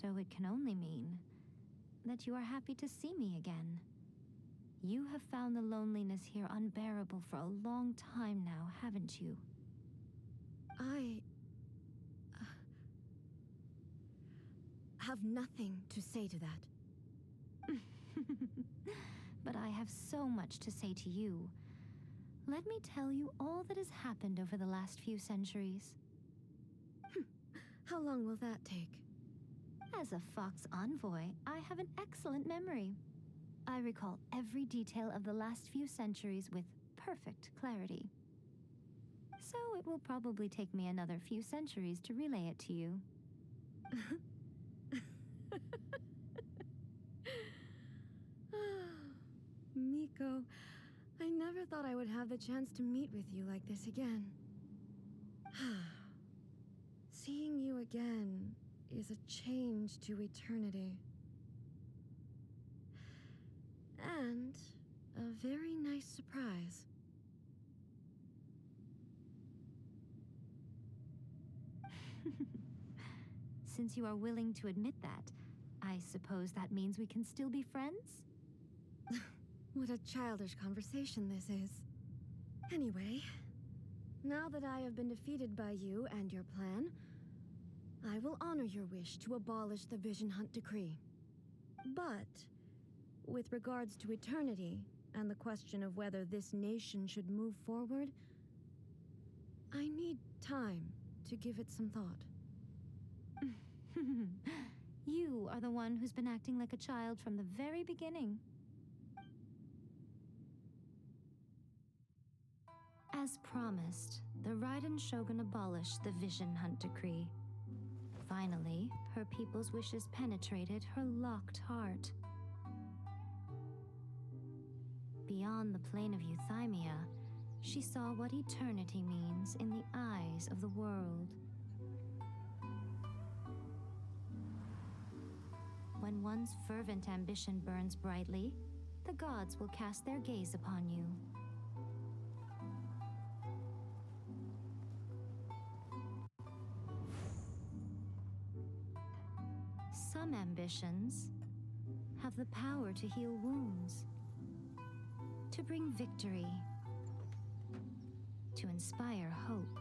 So it can only mean that you are happy to see me again. You have found the loneliness here unbearable for a long time now, haven't you? I have nothing to say to that. But I have so much to say to you. Let me tell you all that has happened over the last few centuries. How long will that take? As a Fox envoy, I have an excellent memory. I recall every detail of the last few centuries with perfect clarity. So it will probably take me another few centuries to relay it to you. Miko, I never thought I would have the chance to meet with you like this again. Seeing you again is a change to eternity. And a very nice surprise. Since you are willing to admit that, I suppose that means we can still be friends? What a childish conversation this is. Anyway, now that I have been defeated by you and your plan, I will honor your wish to abolish the Vision Hunt Decree. But, with regards to eternity and the question of whether this nation should move forward, I need time to give it some thought. You are the one who's been acting like a child from the very beginning. As promised, the Raiden Shogun abolished the Vision Hunt Decree. Finally, her people's wishes penetrated her locked heart. Beyond the plane of euthymia, she saw what eternity means in the eyes of the world. When one's fervent ambition burns brightly, the gods will cast their gaze upon you. Some ambitions have the power to heal wounds, to bring victory, to inspire hope.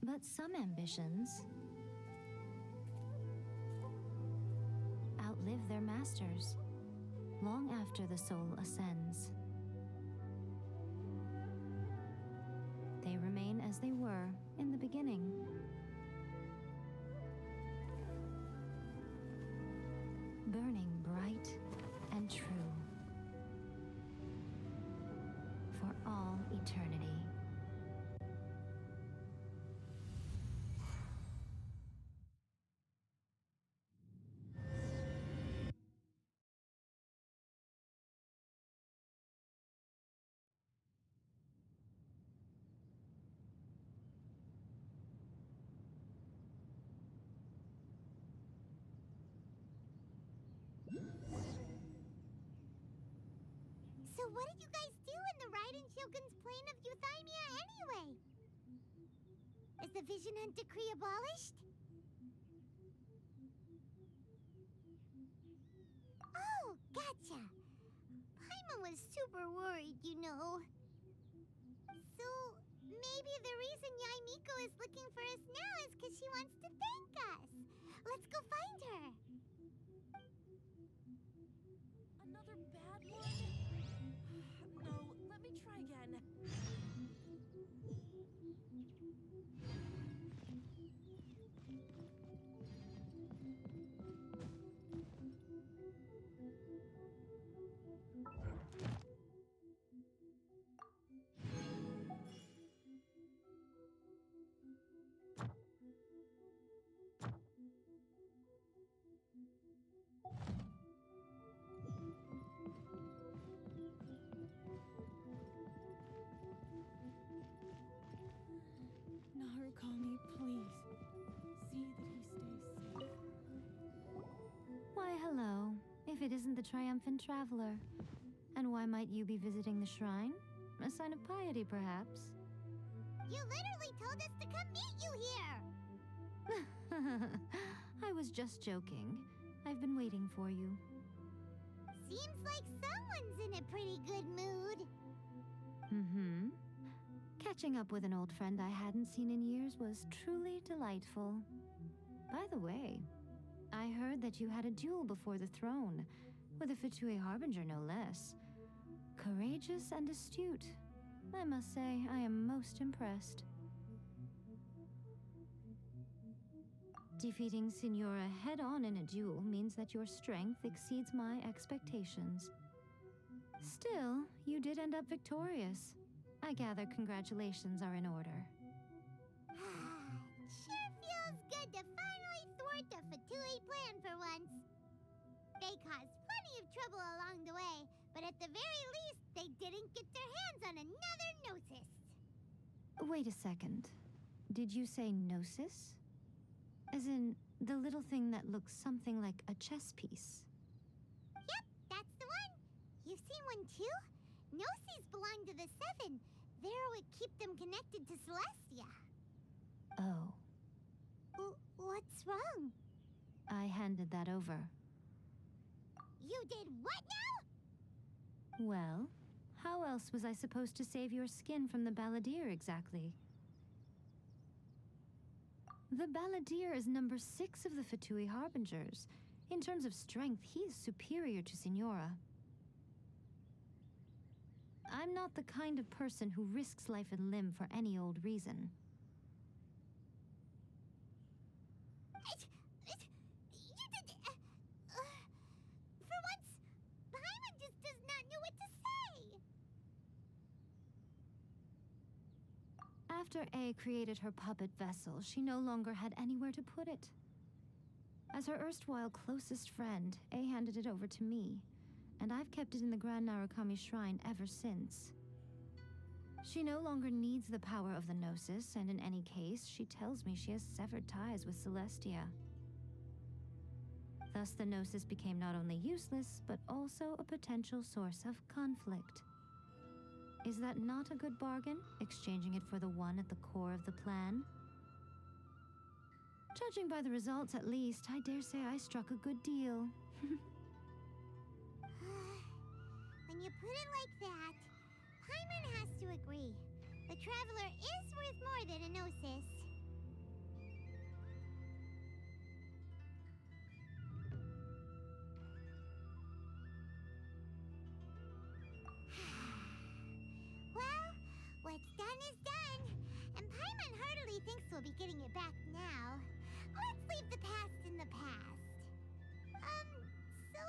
But some ambitions outlive their masters long after the soul ascends. They remain as they were in the beginning. Burning bright and true for all eternity. So what did you guys do in the Raiden Shogun's plane of euthymia anyway? Is the Vision Hunt Decree abolished? Oh, gotcha. Paimon was super worried, you know. So, maybe the reason Yai Miko is looking for us now is because she wants to thank us. Let's go find her. Another bad one? No, let me try again. Narukami, please. See that he stays safe. Why, hello. If it isn't the triumphant traveler. And why might you be visiting the shrine? A sign of piety, perhaps. You literally told us to come meet you here! I was just joking. I've been waiting for you. Seems like someone's in a pretty good mood. Mm-hmm. Catching up with an old friend I hadn't seen in years was truly delightful. By the way, I heard that you had a duel before the throne, with a Fatui Harbinger no less. Courageous and astute. I must say, I am most impressed. Defeating Signora head-on in a duel means that your strength exceeds my expectations. Still, you did end up victorious. I gather congratulations are in order. Sure feels good to finally thwart a Fatui plan for once. They caused plenty of trouble along the way, but at the very least, they didn't get their hands on another Gnosis. Wait a second. Did you say Gnosis? As in, the little thing that looks something like a chess piece? Yep, that's the one. You've seen one too? Gnosis belong to the Seven. They're what keep them connected to Celestia. Oh. What's wrong? I handed that over. You did what now? Well, how else was I supposed to save your skin from the Balladeer exactly? The Balladeer is number 6 of the Fatui Harbingers. In terms of strength, he is superior to Signora. I'm not the kind of person who risks life and limb for any old reason. You did... for once, Paimon just does not know what to say. After A created her puppet vessel, she no longer had anywhere to put it. As her erstwhile closest friend, A handed it over to me, and I've kept it in the Grand Narukami Shrine ever since. She no longer needs the power of the Gnosis, and in any case, she tells me she has severed ties with Celestia. Thus, the Gnosis became not only useless, but also a potential source of conflict. Is that not a good bargain, exchanging it for the one at the core of the plan? Judging by the results, at least, I dare say I struck a good deal. When you put it like that, Paimon has to agree. The Traveler is worth more than a Gnosis. Well, what's done is done. And Paimon heartily thinks we'll be getting it back now. Let's leave the past in the past. So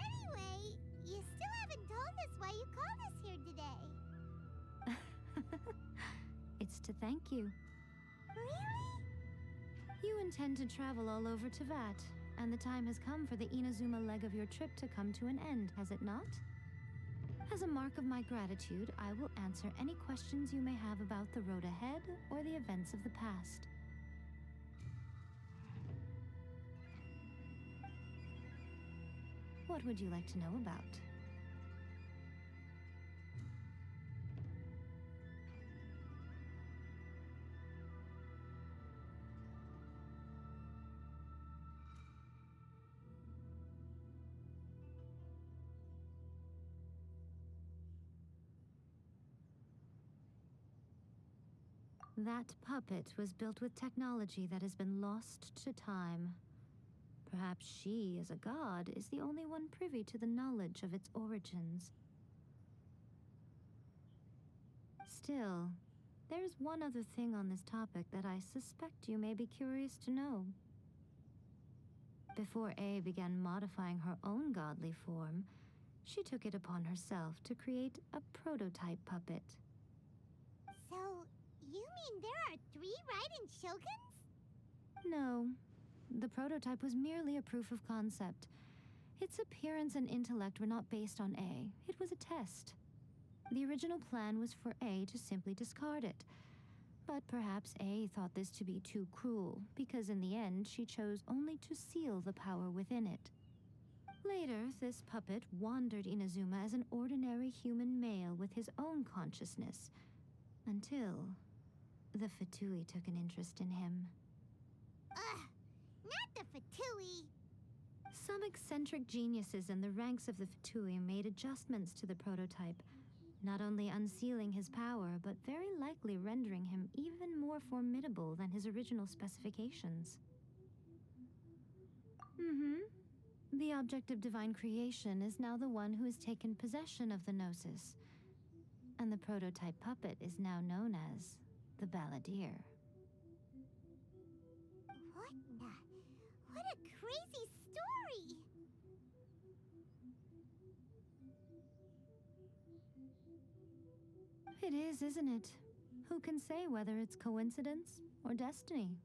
anyway, you still haven't told us why you called us here today. It's to thank you. Really? You intend to travel all over Teyvat, and the time has come for the Inazuma leg of your trip to come to an end, has it not? As a mark of my gratitude, I will answer any questions you may have about the road ahead or the events of the past. What would you like to know about? That puppet was built with technology that has been lost to time. Perhaps she, as a god, is the only one privy to the knowledge of its origins. Still, there's one other thing on this topic that I suspect you may be curious to know. Before A began modifying her own godly form, she took it upon herself to create a prototype puppet. So, you mean there are 3 Raiden Shoguns? No. The prototype was merely a proof of concept. Its appearance and intellect were not based on A. It was a test. The original plan was for A to simply discard it. But perhaps A thought this to be too cruel, because in the end she chose only to seal the power within it. Later, this puppet wandered Inazuma as an ordinary human male with his own consciousness, until the Fatui took an interest in him. Ugh, not the Fatui. Some eccentric geniuses in the ranks of the Fatui made adjustments to the prototype, not only unsealing his power, but very likely rendering him even more formidable than his original specifications. The object of divine creation is now the one who has taken possession of the Gnosis, and the prototype puppet is now known as the Balladeer. What a crazy story! It is, isn't it? Who can say whether it's coincidence or destiny?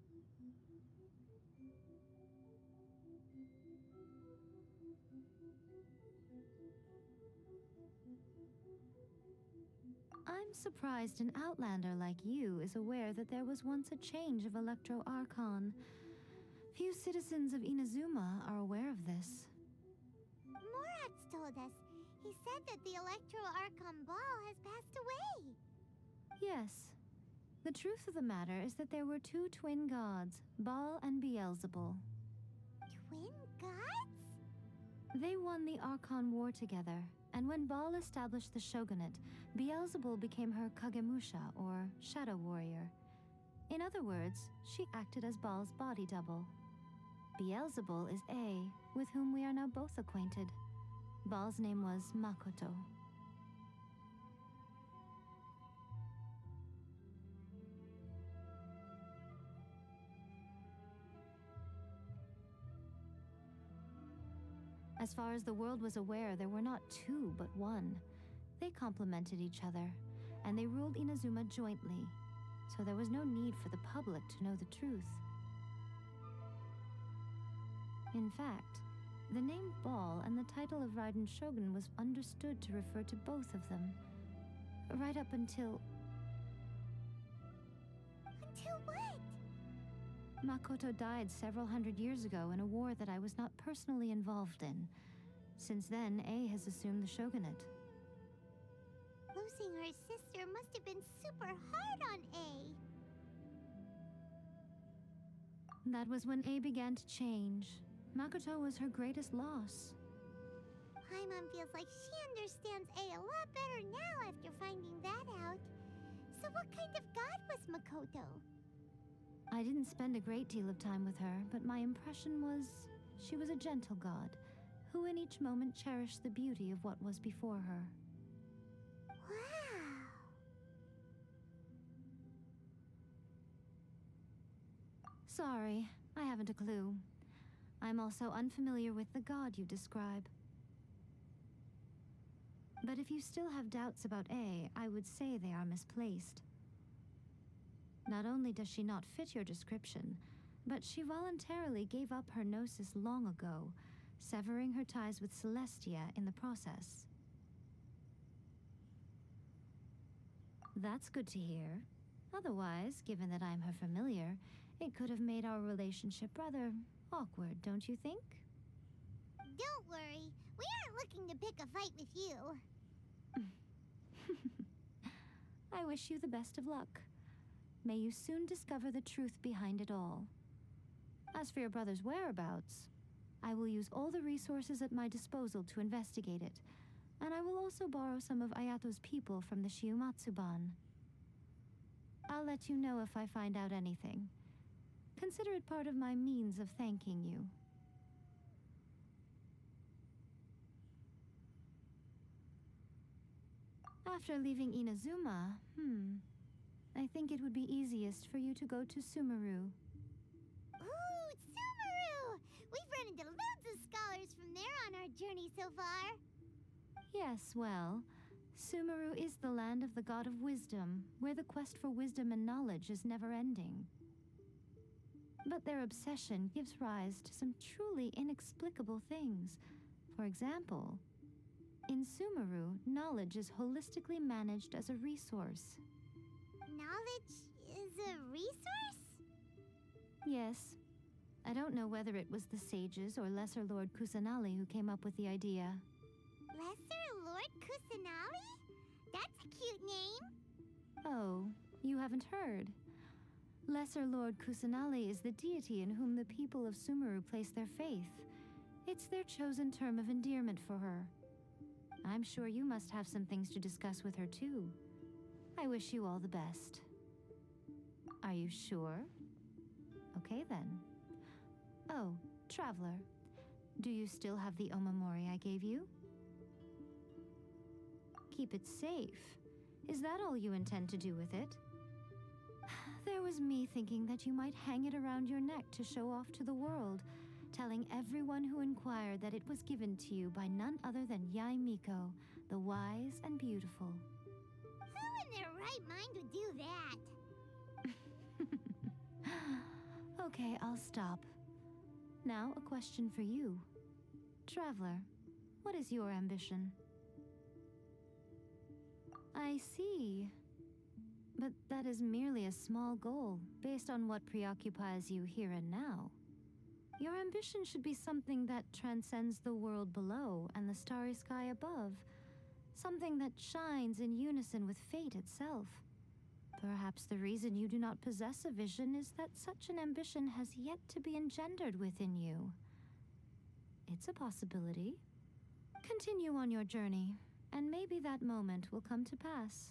I'm surprised an outlander like you is aware that there was once a change of Electro Archon. Few citizens of Inazuma are aware of this. Morat's told us. He said that the Electro Archon Ball has passed away. Yes. The truth of the matter is that there were two twin gods, Baal and Beelzebul. Twin gods? They won the Archon War together, and when Baal established the shogunate, Beelzebul became her Kagemusha, or shadow warrior. In other words, she acted as Baal's body double. Beelzebul is A, with whom we are now both acquainted. Baal's name was Makoto. As far as the world was aware, there were not two, but one. They complemented each other, and they ruled Inazuma jointly, so there was no need for the public to know the truth. In fact, the name Baal and the title of Raiden Shogun was understood to refer to both of them, right up until... Until what? Makoto died several hundred years ago in a war that I was not personally involved in. Since then, A has assumed the shogunate. Losing her sister must have been super hard on A. That was when A began to change. Makoto was her greatest loss. Paimon feels like she understands A a lot better now after finding that out. So what kind of god was Makoto? I didn't spend a great deal of time with her, but my impression was she was a gentle god, who in each moment cherished the beauty of what was before her. Wow! Sorry, I haven't a clue. I'm also unfamiliar with the god you describe. But if you still have doubts about A, I would say they are misplaced. Not only does she not fit your description, but she voluntarily gave up her gnosis long ago, severing her ties with Celestia in the process. That's good to hear. Otherwise, given that I'm her familiar, it could have made our relationship rather awkward, don't you think? Don't worry. We aren't looking to pick a fight with you. I wish you the best of luck. May you soon discover the truth behind it all. As for your brother's whereabouts, I will use all the resources at my disposal to investigate it, and I will also borrow some of Ayato's people from the Shiumatsuban. I'll let you know if I find out anything. Consider it part of my means of thanking you. After leaving Inazuma, I think it would be easiest for you to go to Sumeru. Ooh, Sumeru! We've run into loads of scholars from there on our journey so far. Yes, well, Sumeru is the land of the god of wisdom, where the quest for wisdom and knowledge is never-ending. But their obsession gives rise to some truly inexplicable things. For example, in Sumeru, knowledge is holistically managed as a resource. Knowledge is a resource? Yes. I don't know whether it was the sages or Lesser Lord Kusanali who came up with the idea. Lesser Lord Kusanali? That's a cute name. Oh, you haven't heard. Lesser Lord Kusanali is the deity in whom the people of Sumeru place their faith. It's their chosen term of endearment for her. I'm sure you must have some things to discuss with her too. I wish you all the best. Are you sure? Okay then. Oh, Traveler, do you still have the omamori I gave you? Keep it safe. Is that all you intend to do with it? There was me thinking that you might hang it around your neck to show off to the world, telling everyone who inquired that it was given to you by none other than Yai Miko, the wise and beautiful. Who in their right mind would do that? Okay, I'll stop. Now, a question for you. Traveler, what is your ambition? I see. But that is merely a small goal, based on what preoccupies you here and now. Your ambition should be something that transcends the world below and the starry sky above. Something that shines in unison with fate itself. Perhaps the reason you do not possess a vision is that such an ambition has yet to be engendered within you. It's a possibility. Continue on your journey, and maybe that moment will come to pass.